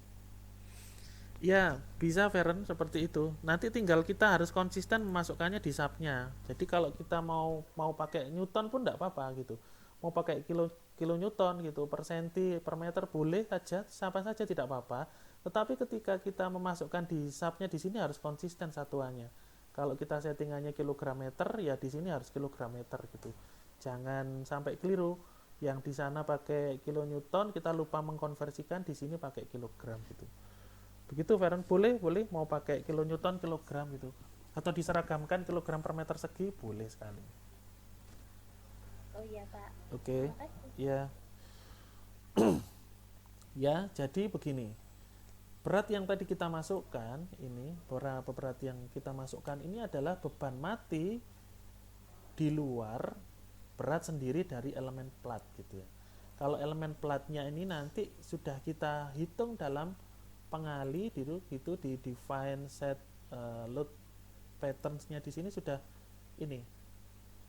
Ya, bisa Feren seperti itu. Nanti tinggal kita harus konsisten memasukkannya di subnya. Jadi kalau kita mau pakai newton pun tidak apa-apa gitu. Mau pakai kilo newton gitu per senti per meter boleh saja, siapa saja tidak apa-apa. Tetapi ketika kita memasukkan di subnya di sini harus konsisten satuannya. Kalau kita settingannya kilogram meter, ya di sini harus kilogram meter gitu. Jangan sampai keliru. Yang di sana pakai kilo newton, kita lupa mengkonversikan, di sini pakai kilogram gitu. Begitu Feren, boleh mau pakai kilo newton kilogram gitu, atau diseragamkan kilogram per meter segi, boleh sekali. Oh iya Pak. Oke. Terima kasih. Ya. Ya, jadi begini, berat yang tadi kita masukkan ini, beberapa berat yang kita masukkan ini adalah beban mati di luar berat sendiri dari elemen plat gitu ya. Kalau elemen platnya ini nanti sudah kita hitung dalam pengali gitu di define set load patterns-nya di sini sudah ini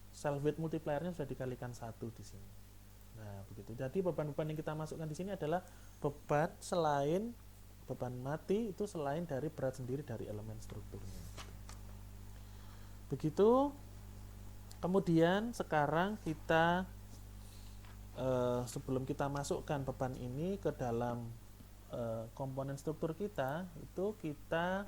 self weight multiplier-nya sudah dikalikan 1 di sini. Nah, begitu. Jadi beban-beban yang kita masukkan di sini adalah beban selain beban mati itu selain dari berat sendiri dari elemen strukturnya. Begitu. Kemudian sekarang kita sebelum kita masukkan beban ini ke dalam komponen struktur kita, itu kita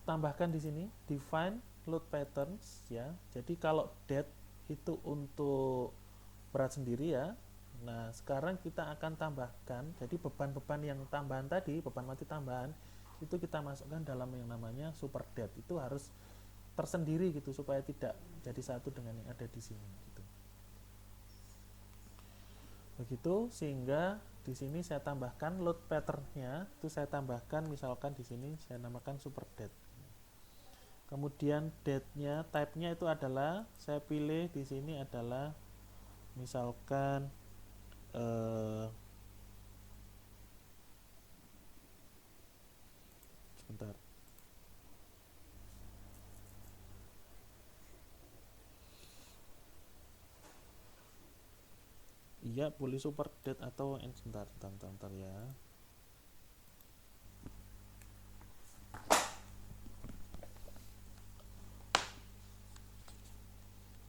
tambahkan di sini define load patterns ya. Jadi kalau det itu untuk berat sendiri ya. Nah, sekarang kita akan tambahkan, jadi beban-beban yang tambahan tadi, beban mati tambahan itu kita masukkan dalam yang namanya super det. Itu harus tersendiri gitu supaya tidak jadi satu dengan yang ada di sini gitu. Begitu, sehingga di sini saya tambahkan load pattern-nya, itu saya tambahkan misalkan di sini saya namakan super det. Kemudian det-nya, type-nya itu adalah saya pilih di sini adalah misalkan sebentar. Iya, boleh super det atau sebentar ya.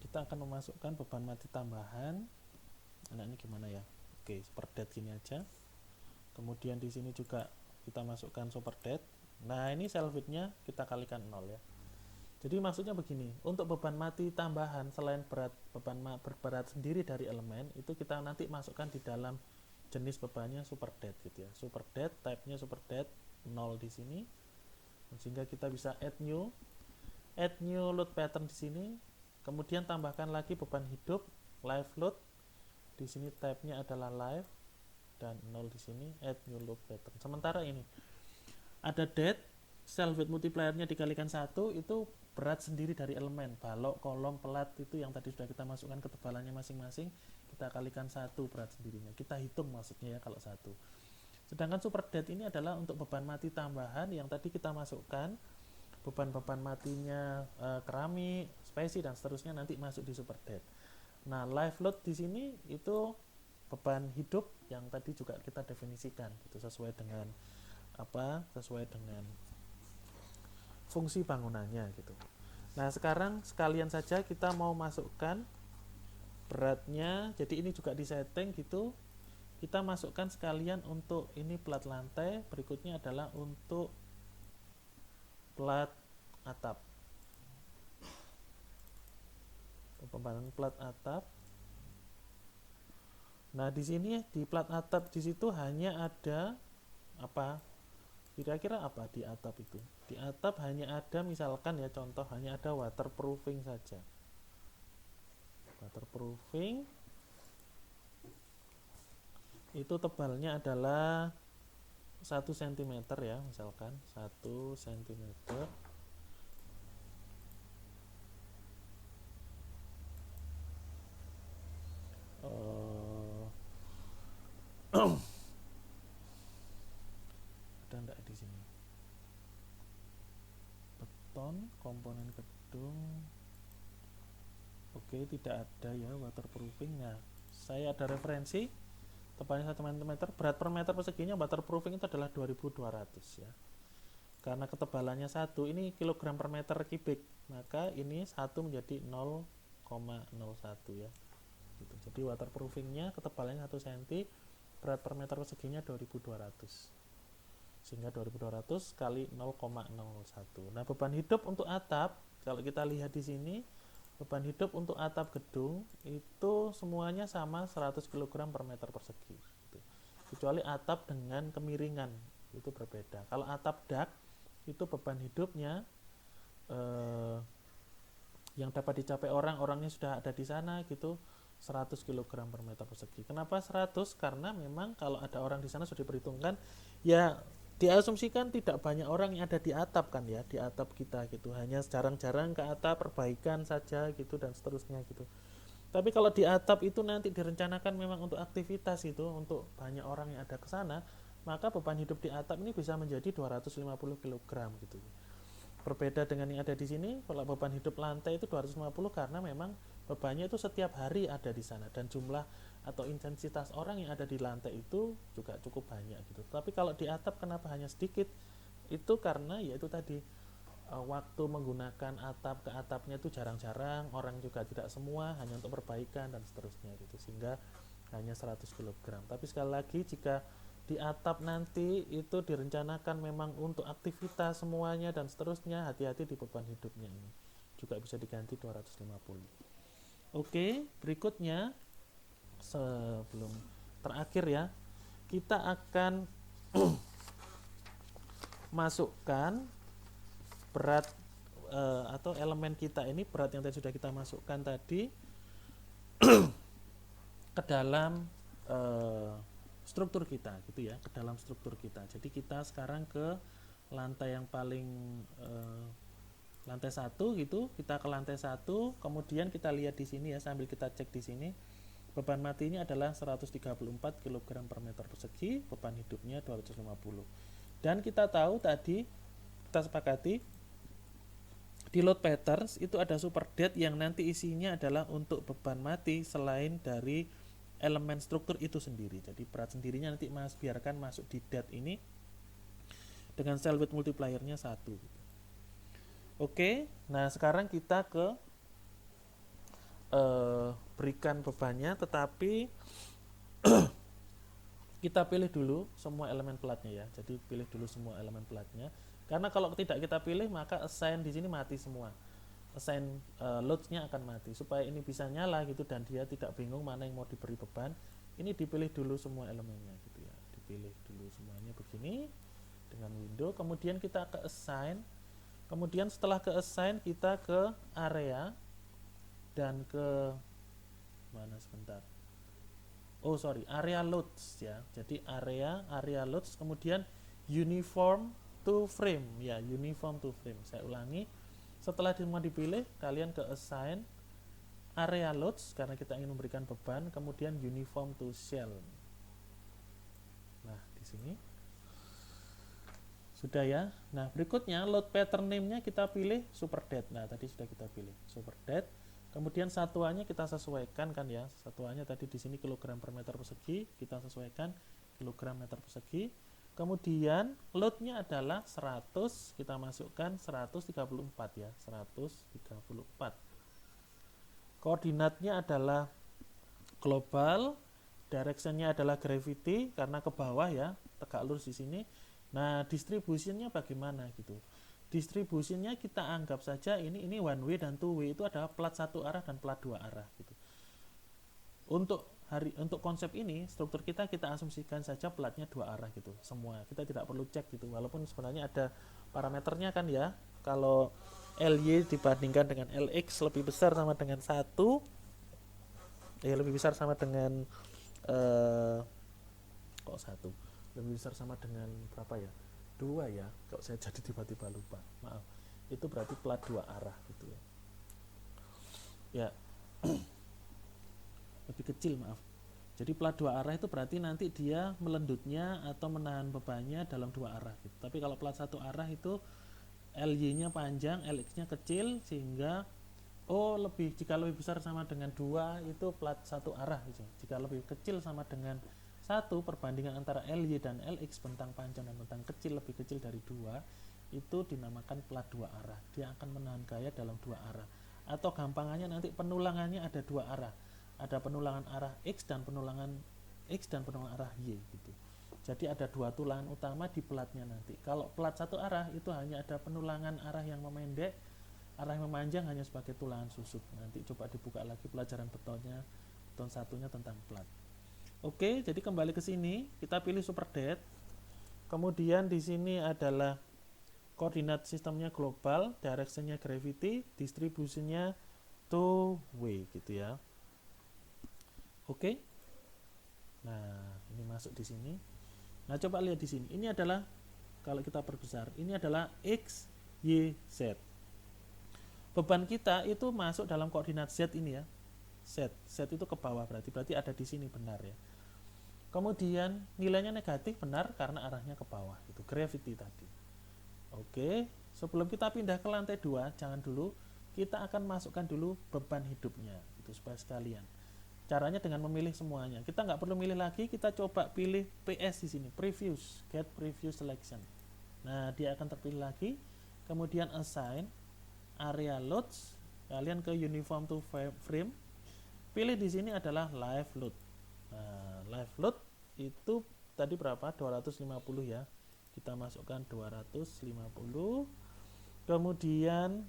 Kita akan memasukkan beban mati tambahan. Nah, ini gimana ya? Oke, super det gini aja. Kemudian di sini juga kita masukkan super det. Nah, ini self weight-nya kita kalikan 0 ya. Jadi maksudnya begini, untuk beban mati tambahan selain berat sendiri dari elemen, itu kita nanti masukkan di dalam jenis bebannya super det gitu ya. Super det, type-nya super det 0 di sini. Sehingga kita bisa add new load pattern di sini. Kemudian tambahkan lagi beban hidup, live load. Di sini type-nya adalah live dan 0 di sini, add new load pattern. Sementara ini ada det, self weight multiplier-nya dikalikan 1, itu berat sendiri dari elemen, balok, kolom, pelat itu yang tadi sudah kita masukkan ketebalannya masing-masing, kita kalikan 1 berat sendirinya, kita hitung maksudnya ya kalau 1. Sedangkan super det ini adalah untuk beban mati tambahan yang tadi kita masukkan, beban-beban matinya keramik, spesi dan seterusnya nanti masuk di super det. Nah, live load di sini itu beban hidup yang tadi juga kita definisikan gitu, sesuai dengan fungsi bangunannya gitu. Nah, sekarang sekalian saja kita mau masukkan beratnya, jadi ini juga disetting gitu. Kita masukkan sekalian untuk ini plat lantai, berikutnya adalah untuk plat atap. Pembanan plat atap. Nah, di sini di plat atap di situ hanya ada apa? Kira-kira apa di atap itu? Di atap hanya ada misalkan ya contoh hanya ada waterproofing saja. Waterproofing itu tebalnya adalah 1 cm ya, misalkan 1 cm. Ada enggak di sini? Beton, komponen gedung. Oke, tidak ada ya waterproofing. Nah, saya ada referensi tebalnya 1 cm, berat per meter perseginya waterproofing itu adalah 2200 ya. Karena ketebalannya 1, ini kilogram per meter kubik, maka ini 1 menjadi 0,01 ya. Gitu. Jadi waterproofingnya ketebalannya 1 cm, berat per meter perseginya 2200. Sehingga 2200 kali 0,01. Nah, beban hidup untuk atap, kalau kita lihat di sini, beban hidup untuk atap gedung itu semuanya sama 100 kg per meter persegi. Gitu. Kecuali atap dengan kemiringan, itu berbeda. Kalau atap dak, itu beban hidupnya yang dapat dicapai orangnya sudah ada di sana gitu, 100 kg per meter persegi. Kenapa 100? Karena memang kalau ada orang di sana sudah diperhitungkan, ya diasumsikan tidak banyak orang yang ada di atap kan ya, di atap kita gitu. Hanya jarang-jarang ke atap, perbaikan saja gitu dan seterusnya gitu. Tapi kalau di atap itu nanti direncanakan memang untuk aktivitas itu, untuk banyak orang yang ada ke sana, maka beban hidup di atap ini bisa menjadi 250 kg gitu. Berbeda dengan yang ada di sini, kalau beban hidup lantai itu 250 karena memang bebannya itu setiap hari ada di sana dan jumlah atau intensitas orang yang ada di lantai itu juga cukup banyak gitu. Tapi kalau di atap kenapa hanya sedikit? Itu karena yaitu tadi waktu menggunakan atap ke atapnya itu jarang-jarang, orang juga tidak semua, hanya untuk perbaikan dan seterusnya gitu. Sehingga hanya 100 kg. Tapi sekali lagi jika di atap nanti itu direncanakan memang untuk aktivitas semuanya dan seterusnya, hati-hati di beban hidupnya ini. Juga bisa diganti 250. Oke, berikutnya sebelum terakhir ya, kita akan masukkan berat atau elemen kita ini, berat yang tadi sudah kita masukkan tadi ke dalam struktur kita gitu ya, ke dalam struktur kita. Jadi kita sekarang ke lantai yang paling lantai 1 gitu, kita ke lantai 1, kemudian kita lihat di sini ya, sambil kita cek di sini. Beban matinya adalah 134 kg per meter persegi, beban hidupnya 250. Dan kita tahu tadi kita sepakati di load patterns itu ada super dead yang nanti isinya adalah untuk beban mati selain dari elemen struktur itu sendiri. Jadi berat sendirinya nanti Mas biarkan masuk di dead ini dengan cell width multipliernya 1. Oke, nah sekarang kita ke berikan bebannya, tetapi kita pilih dulu semua elemen platnya ya. Jadi pilih dulu semua elemen platnya. Karena kalau tidak kita pilih maka assign di sini mati semua. Assign loads-nya akan mati. Supaya ini bisa nyala gitu dan dia tidak bingung mana yang mau diberi beban, ini dipilih dulu semua elemennya gitu ya. Dipilih dulu semuanya begini dengan window, kemudian kita ke assign. Kemudian setelah ke assign kita ke area dan ke mana sebentar. Area loads ya. Jadi area loads, kemudian uniform to frame ya, uniform to frame. Saya ulangi. Setelah semua dipilih, kalian ke assign area loads karena kita ingin memberikan beban, kemudian uniform to shell. Nah, di sini sudah ya. Nah, berikutnya load pattern name-nya kita pilih super dead. Nah, tadi sudah kita pilih super dead. Kemudian satuannya kita sesuaikan kan ya. Satuannya tadi di sini kilogram per meter persegi, kita sesuaikan kilogram meter persegi. Kemudian load-nya adalah 100, kita masukkan 134 ya, 134. Koordinatnya adalah global, direction-nya adalah gravity karena ke bawah ya, tegak lurus di sini. Nah, distributionnya bagaimana gitu? Distributionnya kita anggap saja ini one way dan two way, itu adalah plat satu arah dan plat dua arah gitu. Untuk konsep ini struktur kita asumsikan saja platnya dua arah gitu semua. Kita tidak perlu cek gitu, walaupun sebenarnya ada parameternya kan ya. Kalau LY dibandingkan dengan LX lebih besar sama dengan 1, lebih besar sama dengan kok 1 lebih besar sama dengan berapa ya, 2 ya, kok saya jadi tiba-tiba lupa, maaf. Itu berarti plat 2 arah gitu ya. Ya, lebih kecil, maaf. Jadi plat 2 arah itu berarti nanti dia melendutnya atau menahan bebannya dalam 2 arah gitu. Tapi kalau plat 1 arah itu LY-nya panjang, LX-nya kecil, sehingga jika lebih besar sama dengan 2 itu plat 1 arah gitu. Jika lebih kecil sama dengan 1, perbandingan antara LY dan LX, bentang panjang dan bentang kecil lebih kecil dari 2, itu dinamakan plat 2 arah. Dia akan menahan gaya dalam 2 arah. Atau gampangannya nanti penulangannya ada 2 arah. Ada penulangan arah X dan penulangan arah Y gitu. Jadi ada 2 tulangan utama di platnya nanti. Kalau plat 1 arah itu hanya ada penulangan arah yang memendek, arah yang memanjang hanya sebagai tulangan susut. Nanti coba dibuka lagi pelajaran beton satunya tentang plat. Oke, jadi kembali ke sini, kita pilih superdet. Kemudian di sini adalah koordinat sistemnya global, directionnya gravity, distribusinya two way gitu ya. Oke. Nah, ini masuk di sini. Nah, coba lihat di sini. Ini adalah, kalau kita perbesar, ini adalah X, Y, Z. Beban kita itu masuk dalam koordinat Z ini ya. Z itu ke bawah, berarti ada di sini, benar ya. Kemudian nilainya negatif, benar, karena arahnya ke bawah, itu gravity tadi. Oke, sebelum kita pindah ke lantai 2, jangan dulu, kita akan masukkan dulu beban hidupnya, itu supaya sekalian. Caranya dengan memilih semuanya. Kita nggak perlu milih lagi, kita coba pilih PS di sini, previous, get previous selection. Nah, dia akan terpilih lagi. Kemudian assign area loads, kalian ke uniform to frame. Pilih di sini adalah live load. Nah, live load itu tadi berapa? 250 ya. Kita masukkan 250. Kemudian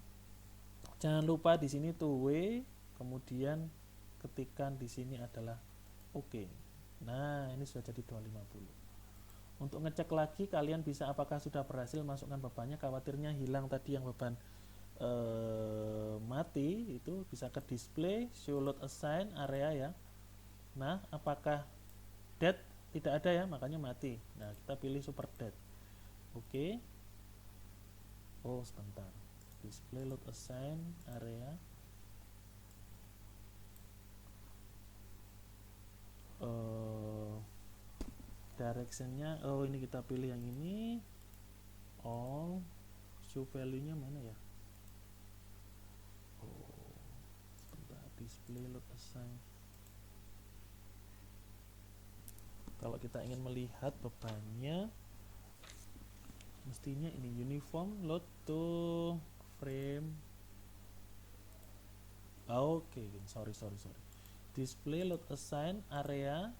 jangan lupa di sini two way, kemudian ketikkan di sini adalah oke. Nah, ini sudah jadi 250. Untuk ngecek lagi kalian bisa apakah sudah berhasil masukkan bebannya, khawatirnya hilang tadi yang beban mati, itu bisa ke display, show load assign area ya. Nah, apakah dead? Tidak ada ya, makanya mati. Nah, kita pilih super dead. Oke. Oh, sebentar. Display load assign area. Directionnya, ini kita pilih yang ini. All. Show value-nya mana ya? Sebentar. Display load assign. Kalau kita ingin melihat bebannya, mestinya ini uniform load to frame. Oke, sorry. Display load assign area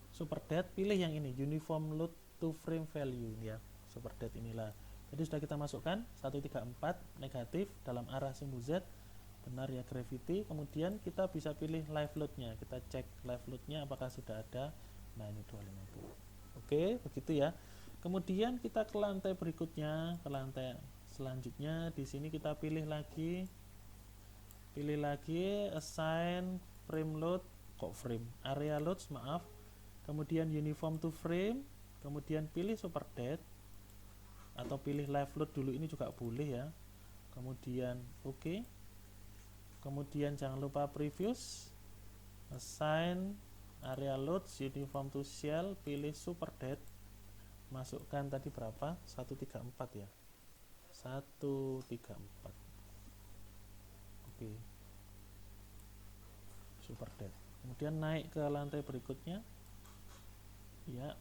super dead, pilih yang ini uniform load to frame value ya. Super dead inilah. Jadi sudah kita masukkan 134 negatif dalam arah simbol Z. Benar ya gravity. Kemudian kita bisa pilih live load-nya. Kita cek live load-nya apakah sudah ada. Nah, ini 250. Oke, begitu ya. Kemudian kita ke lantai berikutnya, ke lantai selanjutnya. Di sini kita pilih lagi assign frame load, area loads, maaf. Kemudian uniform to frame, kemudian pilih super dead atau pilih live load dulu, ini juga boleh ya. Kemudian oke. Kemudian jangan lupa previous, assign area loads, uniform to shell, pilih super dead. Masukkan tadi berapa? 134 ya. 134. Oke. Super dead. Kemudian naik ke lantai berikutnya. Ya,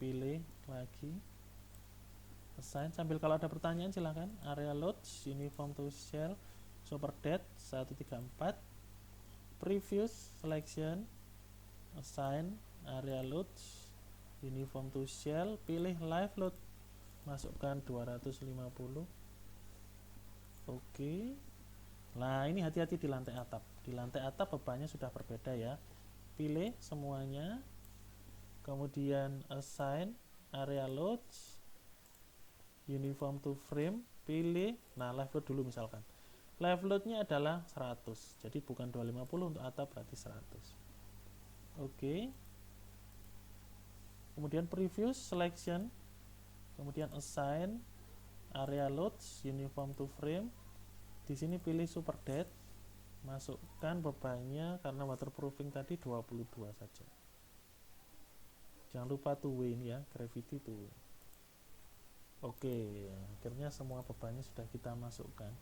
pilih lagi. Assign, sambil kalau ada pertanyaan silahkan. Area loads, uniform to shell, super dead 134. Previous selection, assign area loads, uniform to shell, pilih live load, masukkan 250. Oke. Nah, ini hati-hati di lantai atap. Di lantai atap bebannya sudah berbeda ya. Pilih semuanya. Kemudian assign area loads, uniform to frame, pilih. Nah, live load dulu misalkan. Live load-nya adalah 100. Jadi bukan 250 untuk atap, berarti 100. Oke. kemudian previous selection, kemudian assign, area loads, uniform to frame. Di sini pilih super dead, masukkan bebannya karena waterproofing tadi 22 saja. Jangan lupa to win ya, gravity to win. Oke, akhirnya semua bebannya sudah kita masukkan.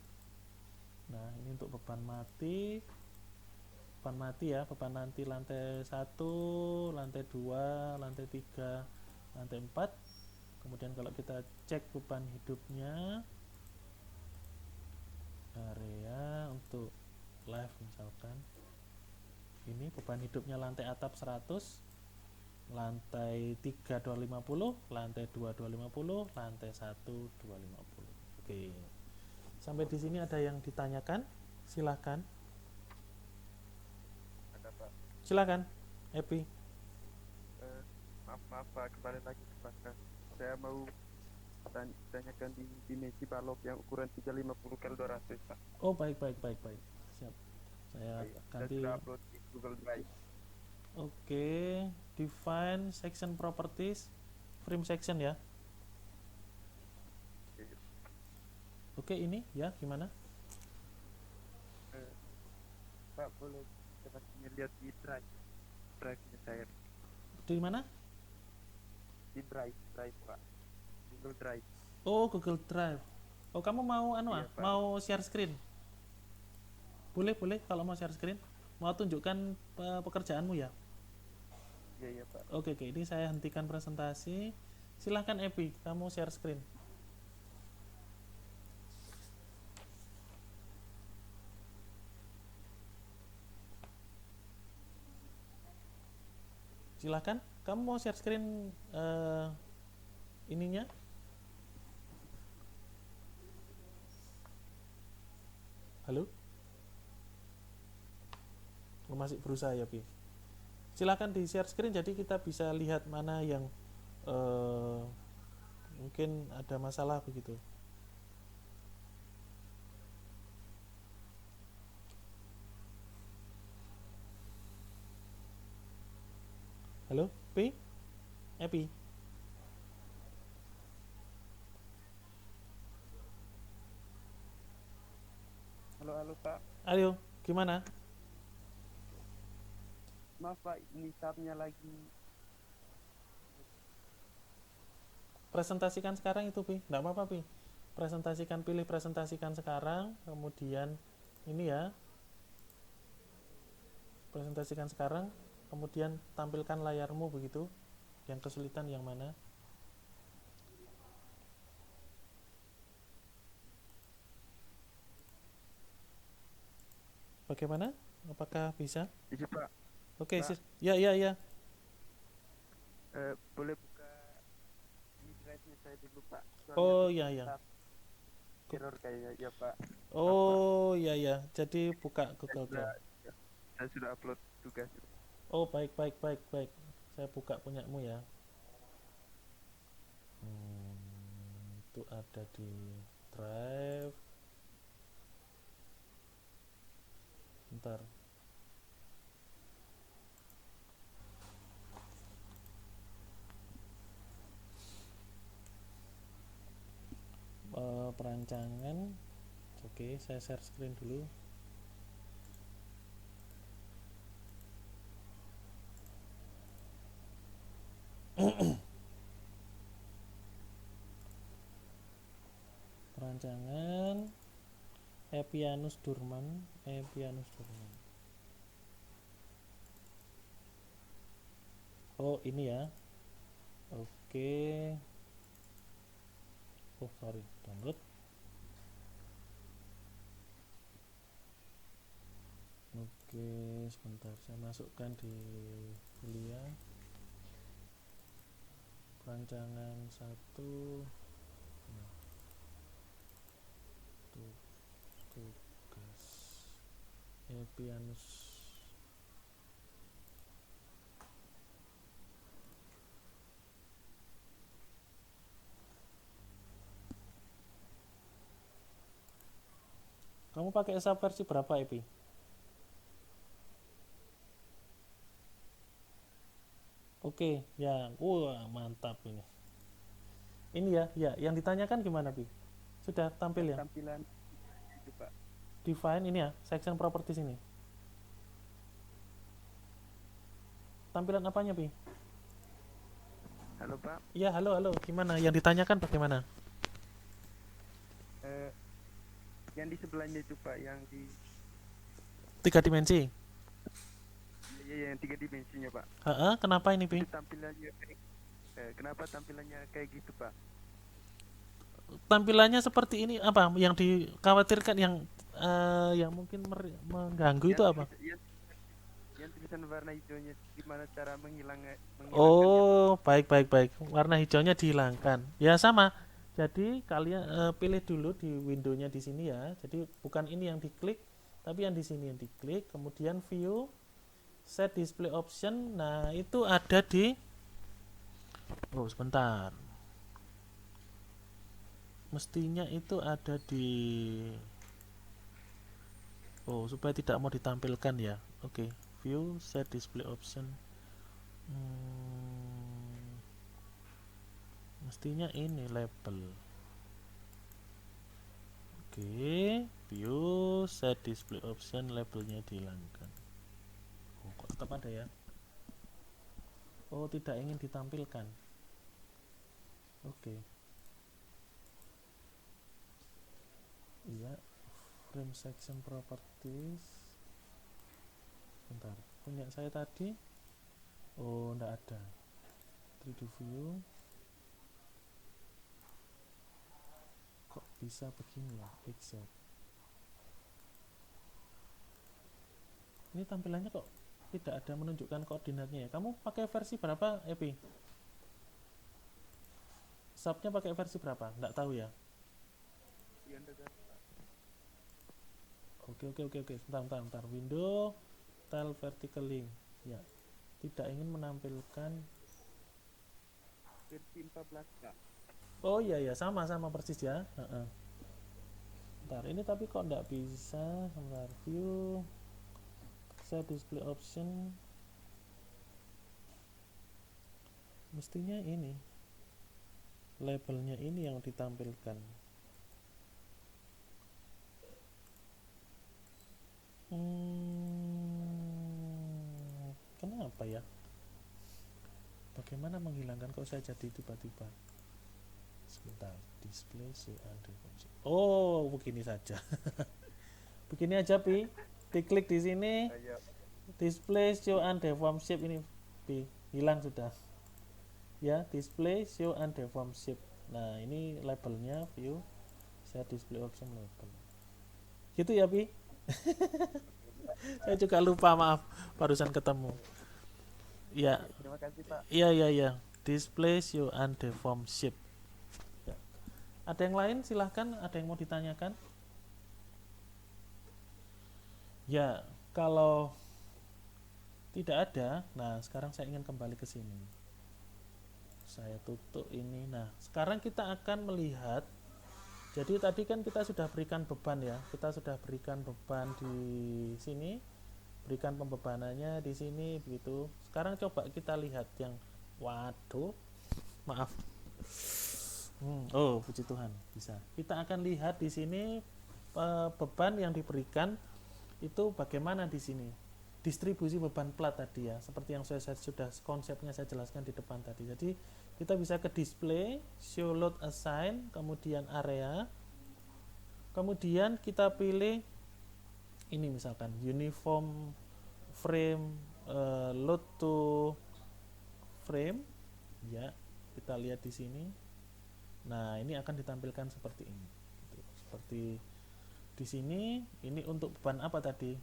Nah, ini untuk beban mati ya, beban nanti lantai 1, lantai 2, lantai 3, lantai 4. Kemudian kalau kita cek beban hidupnya, area untuk live misalkan, ini beban hidupnya lantai atap 100, lantai 3 250, lantai 2 250, lantai 1 250. Oke. Sampai di sini ada yang ditanyakan? Silakan. Ada Pak. Silakan, Epi. Maaf Pak, kembali lagi ke Pak. Saya mau tanyakan di dimensi balok yang ukuran 350 kali 200 Pak. Oh, baik. Siap. Saya ganti. Sudah upload di Google Drive. Oke, define section properties, frame section ya. Oke, ini ya gimana? Pak, boleh coba lihat di drive-nya saya. Di mana? Di drive Pak. Google Drive. Oh, Google Drive. Oh, kamu mau Iya, Pak. mau share screen? Boleh kalau mau share screen. Mau tunjukkan pekerjaanmu ya? Iya Pak. Oke, ini saya hentikan presentasi. Silahkan Epi, kamu share screen. Silahkan, kamu mau share screen ininya? Halo? Masih berusaha ya, Pi? Silahkan di share screen jadi kita bisa lihat mana yang mungkin ada masalah begitu. Halo, Pi? Epi? Halo Pak. Ayo, gimana? Maaf Pak, ini tabnya lagi. Presentasikan sekarang itu, Pi. Nggak apa-apa, Pi. Pilih presentasikan sekarang, kemudian ini ya. Presentasikan sekarang, kemudian tampilkan layarmu begitu. Yang kesulitan yang mana? Bagaimana? Apakah bisa? Jadi Pak. Oke, Pak. Ya. Boleh buka ini drive-nya saya dulu Pak. Oh ya. Error kayaknya ya Pak. Oh ya. Jadi buka Google Drive. Saya sudah upload tugas. Oh baik. Saya buka punyamu ya. Itu ada di Drive. Bentar. Perancangan. Oke, saya share screen dulu. Perancangan Epianus Durman. Oh ini ya. Oke. Oh sorry, download. Oke, sebentar saya masukkan di kuliah. Perancangan 1. Tugas Epianus. Kamu pakai SAP versi berapa, Epi? Oke, ya, wah mantap ini. Ini ya, ya, yang ditanyakan gimana, Pi? Sudah tampil ya? Tampilan itu Pak. Define ini ya, section properties ini. Tampilan apanya, Pi? Halo Pak. Iya, halo, halo. Gimana? Yang ditanyakan bagaimana? Eh, yang di sebelahnya itu Pak, yang di 3 dimensi. ya, yang 3 dimensinya Pak. Heeh, kenapa ini, Pi? Itu tampilannya kayak kenapa tampilannya kayak gitu Pak? Tampilannya seperti ini apa? Yang dikhawatirkan yang mungkin mengganggu itu Yang apa? yang tulisan warna hijaunya gimana cara menghilangkannya Pak? Oh, baik, baik, baik. Warna hijaunya dihilangkan. Ya sama. Jadi kalian pilih dulu di windownya di sini ya. Jadi bukan ini yang diklik, tapi yang di sini yang diklik. Kemudian view, set display option. Nah, itu ada di. Oh, sebentar. Mestinya itu ada di. Oh, supaya tidak mau ditampilkan ya. Oke, view, set display option. Hmm, mestinya ini label. Oke, view, set display option, labelnya dihilangkan. Oh, kok tetap ada ya? Oh, tidak ingin ditampilkan. Oke. Iya, frame section properties. Bentar, punya saya tadi. Oh, enggak ada. 3D view. Kok bisa begini ya? Exit. Ini tampilannya kok tidak ada menunjukkan koordinatnya ya. Kamu pakai versi berapa, Epi? Subnya pakai versi berapa? Enggak tahu ya. Yang dekat Pak. Oke. Bentar. Window, tile vertical link. Ya, tidak ingin menampilkan. Versi 14 Pak. Oh iya ya, sama persis ya. Bentar, ini tapi kok enggak bisa. Bentar, view, set display option. Mestinya ini labelnya ini yang ditampilkan. Kenapa ya? Bagaimana menghilangkan kok saya jadi tiba-tiba? Sebentar, display show under function. Oh, begini saja. Begini aja, Pi. Diklik di sini, Kayak display show and deform shape ini, Pi. Hilang sudah. Ya, display show and deform shape. Nah, ini labelnya view, set display option label. Gitu ya, Pi. Saya juga lupa, maaf, barusan ketemu. Ya, terima kasih Pak. iya. Display show and deform shape. Ya. Ada yang lain? Silahkan. Ada yang mau ditanyakan? Ya, kalau tidak ada, nah sekarang saya ingin kembali ke sini. Saya tutup ini. Nah, sekarang kita akan melihat. Jadi tadi kan kita sudah berikan beban ya. Kita sudah berikan beban di sini, berikan pembebanannya di sini begitu. Sekarang coba kita lihat yang waduh, maaf. Oh, puji Tuhan, bisa. Kita akan lihat di sini beban yang diberikan itu bagaimana di sini. Distribusi beban plat tadi ya, seperti yang saya sudah konsepnya saya jelaskan di depan tadi. Jadi kita bisa ke display, show load assign, kemudian area, kemudian kita pilih ini misalkan uniform frame, load to frame ya, kita lihat di sini. Nah, ini akan ditampilkan seperti ini. Seperti di sini, ini untuk beban apa tadi?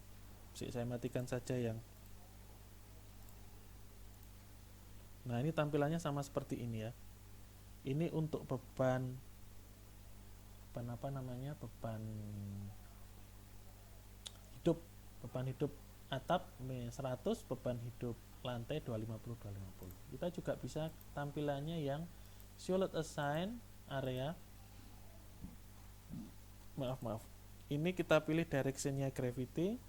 Saya matikan saja yang. Nah, ini tampilannya sama seperti ini ya. Ini untuk beban apa namanya? Beban hidup atap 100, beban hidup lantai 250. Kita juga bisa tampilannya yang show load assign area. Maaf. Ini kita pilih directionnya gravity.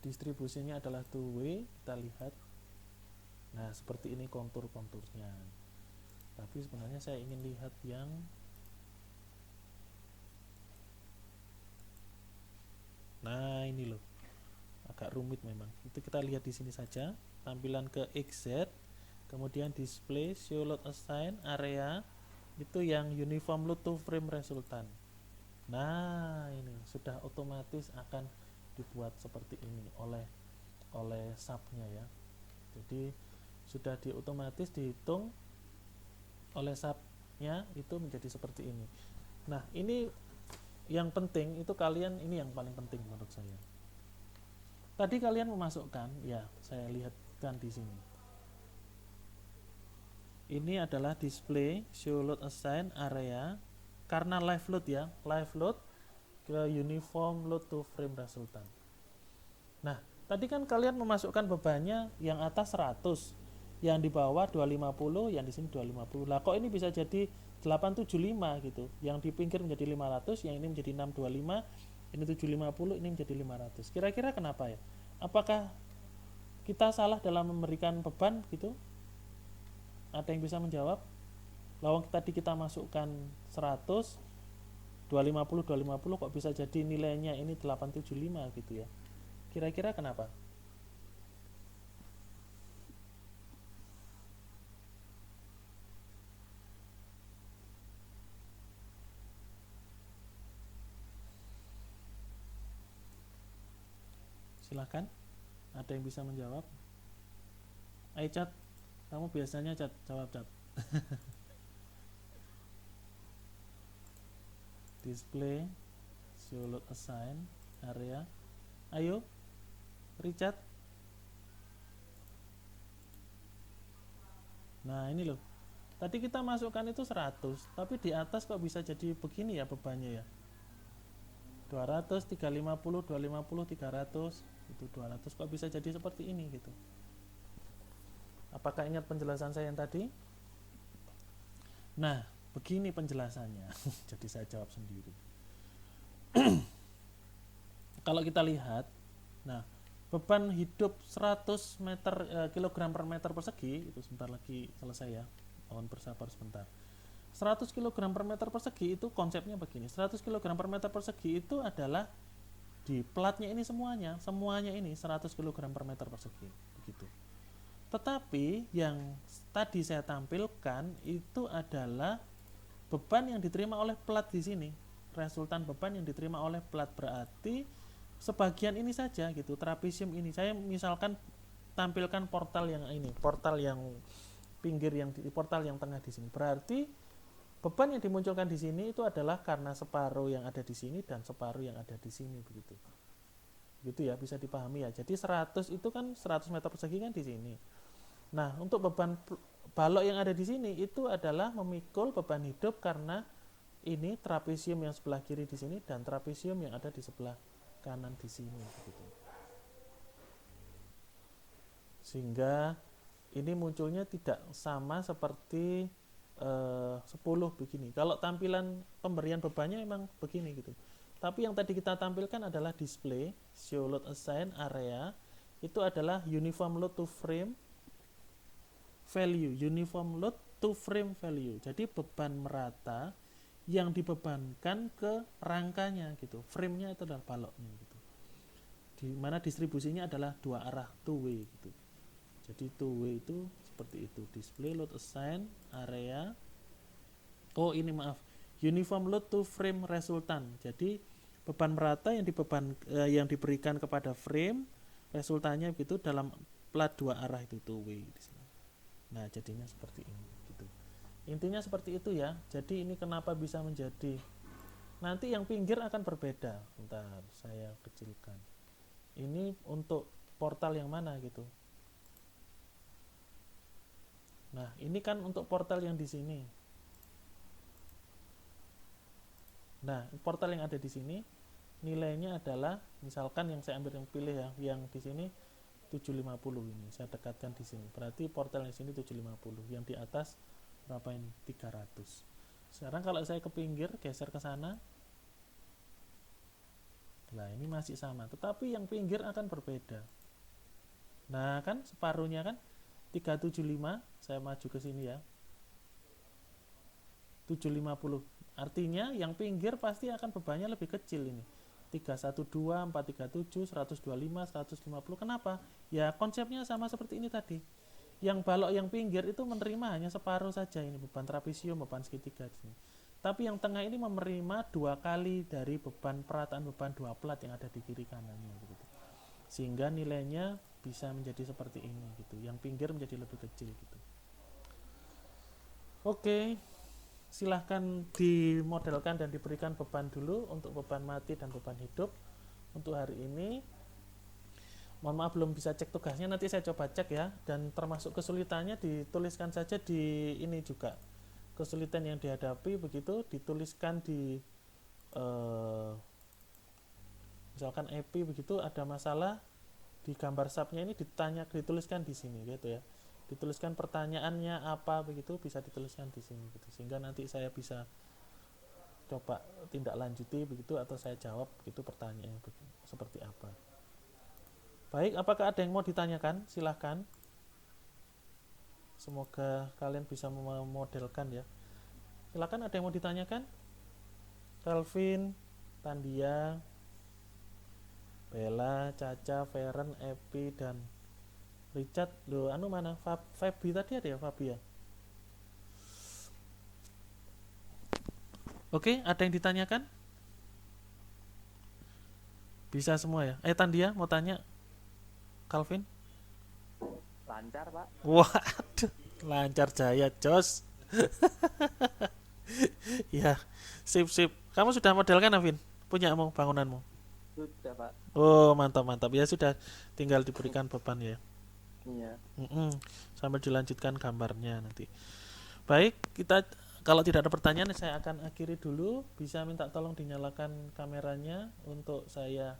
Distribusinya adalah two way. Kita lihat Nah, seperti ini kontur-konturnya. Tapi sebenarnya saya ingin lihat yang nah ini loh, agak rumit memang. Itu kita lihat di sini saja, tampilan ke XZ, kemudian display, show load assign, area, itu yang uniform load to frame resultant. Nah, ini sudah otomatis akan dibuat seperti ini oleh subnya ya. Jadi sudah otomatis dihitung oleh subnya itu menjadi seperti ini. Nah, ini yang penting itu kalian, ini yang paling penting menurut saya. Tadi kalian memasukkan, ya saya lihatkan di sini. Ini adalah display show load assign area karena live load ya, live load ke uniform load to frame resultant. Nah, tadi kan kalian memasukkan bebannya yang atas 100, yang di bawah 250, yang di sini 250. Lah kok ini bisa jadi 875 gitu. Yang di pinggir menjadi 500, yang ini menjadi 625, ini 750, ini menjadi 500. Kira-kira kenapa ya? Apakah kita salah dalam memberikan beban gitu? Ada yang bisa menjawab? Lawang tadi kita masukkan 100, 250 kok bisa jadi nilainya ini 875 gitu ya. Kira-kira kenapa? Silahkan, ada yang bisa menjawab? Ayo Cat, kamu biasanya Cat, jawab Cat. Display, show load assign, area. Ayo, Richard. Nah ini loh, tadi kita masukkan itu 100, tapi di atas kok bisa jadi begini ya bebannya ya. 200, 350, 250, 300, itu 200 kok bisa jadi seperti ini gitu. Apakah ingat penjelasan saya yang tadi? Nah, begini penjelasannya. Jadi saya jawab sendiri. Kalau kita lihat, nah, beban hidup 100 kilogram per meter persegi, itu sebentar lagi selesai ya. Mohon bersabar sebentar. 100 kg per meter persegi itu konsepnya begini. 100 kg per meter persegi itu adalah di platnya ini semuanya ini 100 kg per meter persegi begitu. Tetapi yang tadi saya tampilkan itu adalah beban yang diterima oleh plat di sini. Resultan beban yang diterima oleh plat berarti sebagian ini saja gitu, trapesium ini. Saya misalkan tampilkan portal yang ini, portal yang pinggir yang di portal yang tengah di sini. Berarti beban yang dimunculkan di sini itu adalah karena separuh yang ada di sini dan separuh yang ada di sini begitu. Gitu ya, bisa dipahami ya. Jadi 100 itu kan 100 meter persegi kan di sini. Nah, untuk beban balok yang ada di sini itu adalah memikul beban hidup karena ini trapesium yang sebelah kiri di sini dan trapesium yang ada di sebelah kanan di sini begitu. Sehingga ini munculnya tidak sama seperti 10 begini. Kalau tampilan pemberian bebannya memang begini gitu. Tapi yang tadi kita tampilkan adalah display, show load assign, area. Itu adalah uniform load to frame value, uniform load to frame value. Jadi beban merata yang dibebankan ke rangkanya gitu. Frame-nya itu adalah baloknya gitu. Di mana distribusinya adalah dua arah, two way gitu. Jadi two way itu seperti itu, display load assign area. Oh ini maaf, uniform load to frame resultant. Jadi beban merata yang diberikan kepada frame resultannya gitu dalam plat dua arah itu two way. Nah jadinya seperti ini gitu. Intinya seperti itu ya. Jadi ini kenapa bisa menjadi, nanti yang pinggir akan berbeda. Bentar saya kecilkan. Ini untuk portal yang mana gitu. Nah, ini kan untuk portal yang di sini. Nah, portal yang ada di sini nilainya adalah misalkan yang saya ambil yang pilih ya, yang di sini 750 ini. Saya dekatkan di sini. Berarti portal yang di sini 750, yang di atas berapa ini? 300. Sekarang kalau saya ke pinggir, geser ke sana. Nah, ini masih sama, tetapi yang pinggir akan berbeda. Nah, kan separuhnya kan 375, saya maju ke sini ya. 750. Artinya yang pinggir pasti akan bebannya lebih kecil ini. 312, 437, 125, 150. Kenapa? Ya konsepnya sama seperti ini tadi. Yang balok yang pinggir itu menerima hanya separuh saja ini beban trapesium, beban segitiga di sini. Tapi yang tengah ini menerima 2 kali dari beban perataan beban 2 plat yang ada di kiri kanannya begitu. Sehingga nilainya bisa menjadi seperti ini gitu. Yang pinggir menjadi lebih kecil gitu. Oke, silahkan dimodelkan dan diberikan beban dulu untuk beban mati dan beban hidup untuk hari ini. Mohon maaf belum bisa cek tugasnya, nanti saya coba cek ya. Dan termasuk kesulitannya dituliskan saja di ini juga. Kesulitan yang dihadapi begitu dituliskan di misalkan EP begitu ada masalah di gambar subnya ini dituliskan di sini gitu ya. Dituliskan pertanyaannya apa begitu bisa dituliskan di sini gitu. Sehingga nanti saya bisa coba tindak lanjuti begitu atau saya jawab begitu pertanyaannya seperti apa. Baik, apakah ada yang mau ditanyakan? Silahkan. Semoga kalian bisa memodelkan ya. Silahkan, ada yang mau ditanyakan? Calvin, Tandia, Bella, Caca, Feren, Epi, dan Richard. Loh, anu mana? Fabi tadi ada ya, Fabi ya? Oke, ada yang ditanyakan? Bisa semua ya? Tandia mau tanya? Calvin? Lancar, Pak. Waduh, lancar jaya, Jos. Ya, sip. Kamu sudah modelkan, Avin? Punyamu, bangunanmu? Sudah, Pak. Oh, mantap. Ya sudah, tinggal diberikan beban ya. Iya. Sambil dilanjutkan gambarnya nanti. Baik, kita kalau tidak ada pertanyaan saya akan akhiri dulu. Bisa minta tolong dinyalakan kameranya untuk saya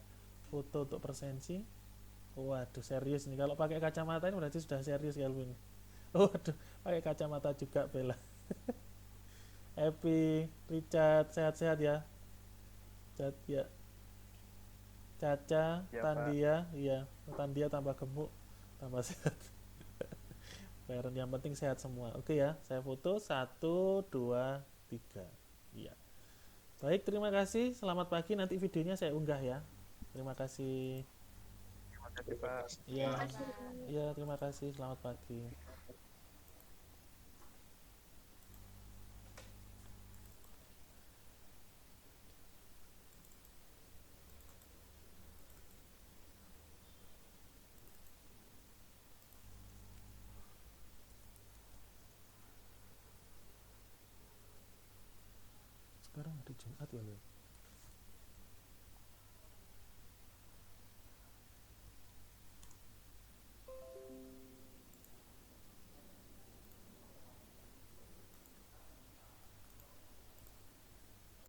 foto untuk presensi. Waduh, serius nih. Kalau pakai kacamata ini berarti sudah serius Calvin. Waduh, pakai kacamata juga Bella. Happy, Richard, sehat-sehat ya. Ya. Caca, Ya, Tandia, iya, Tandia tambah gemuk, tambah sehat. Parent yang penting sehat semua. Oke ya, saya foto 1, 2, 3. Iya. Baik, terima kasih. Selamat pagi. Nanti videonya saya unggah ya. Terima kasih. Terima kasih, Pak. Iya. Terima kasih. Iya, terima kasih. Selamat pagi. Sekarang hari Jumat ya, Leo?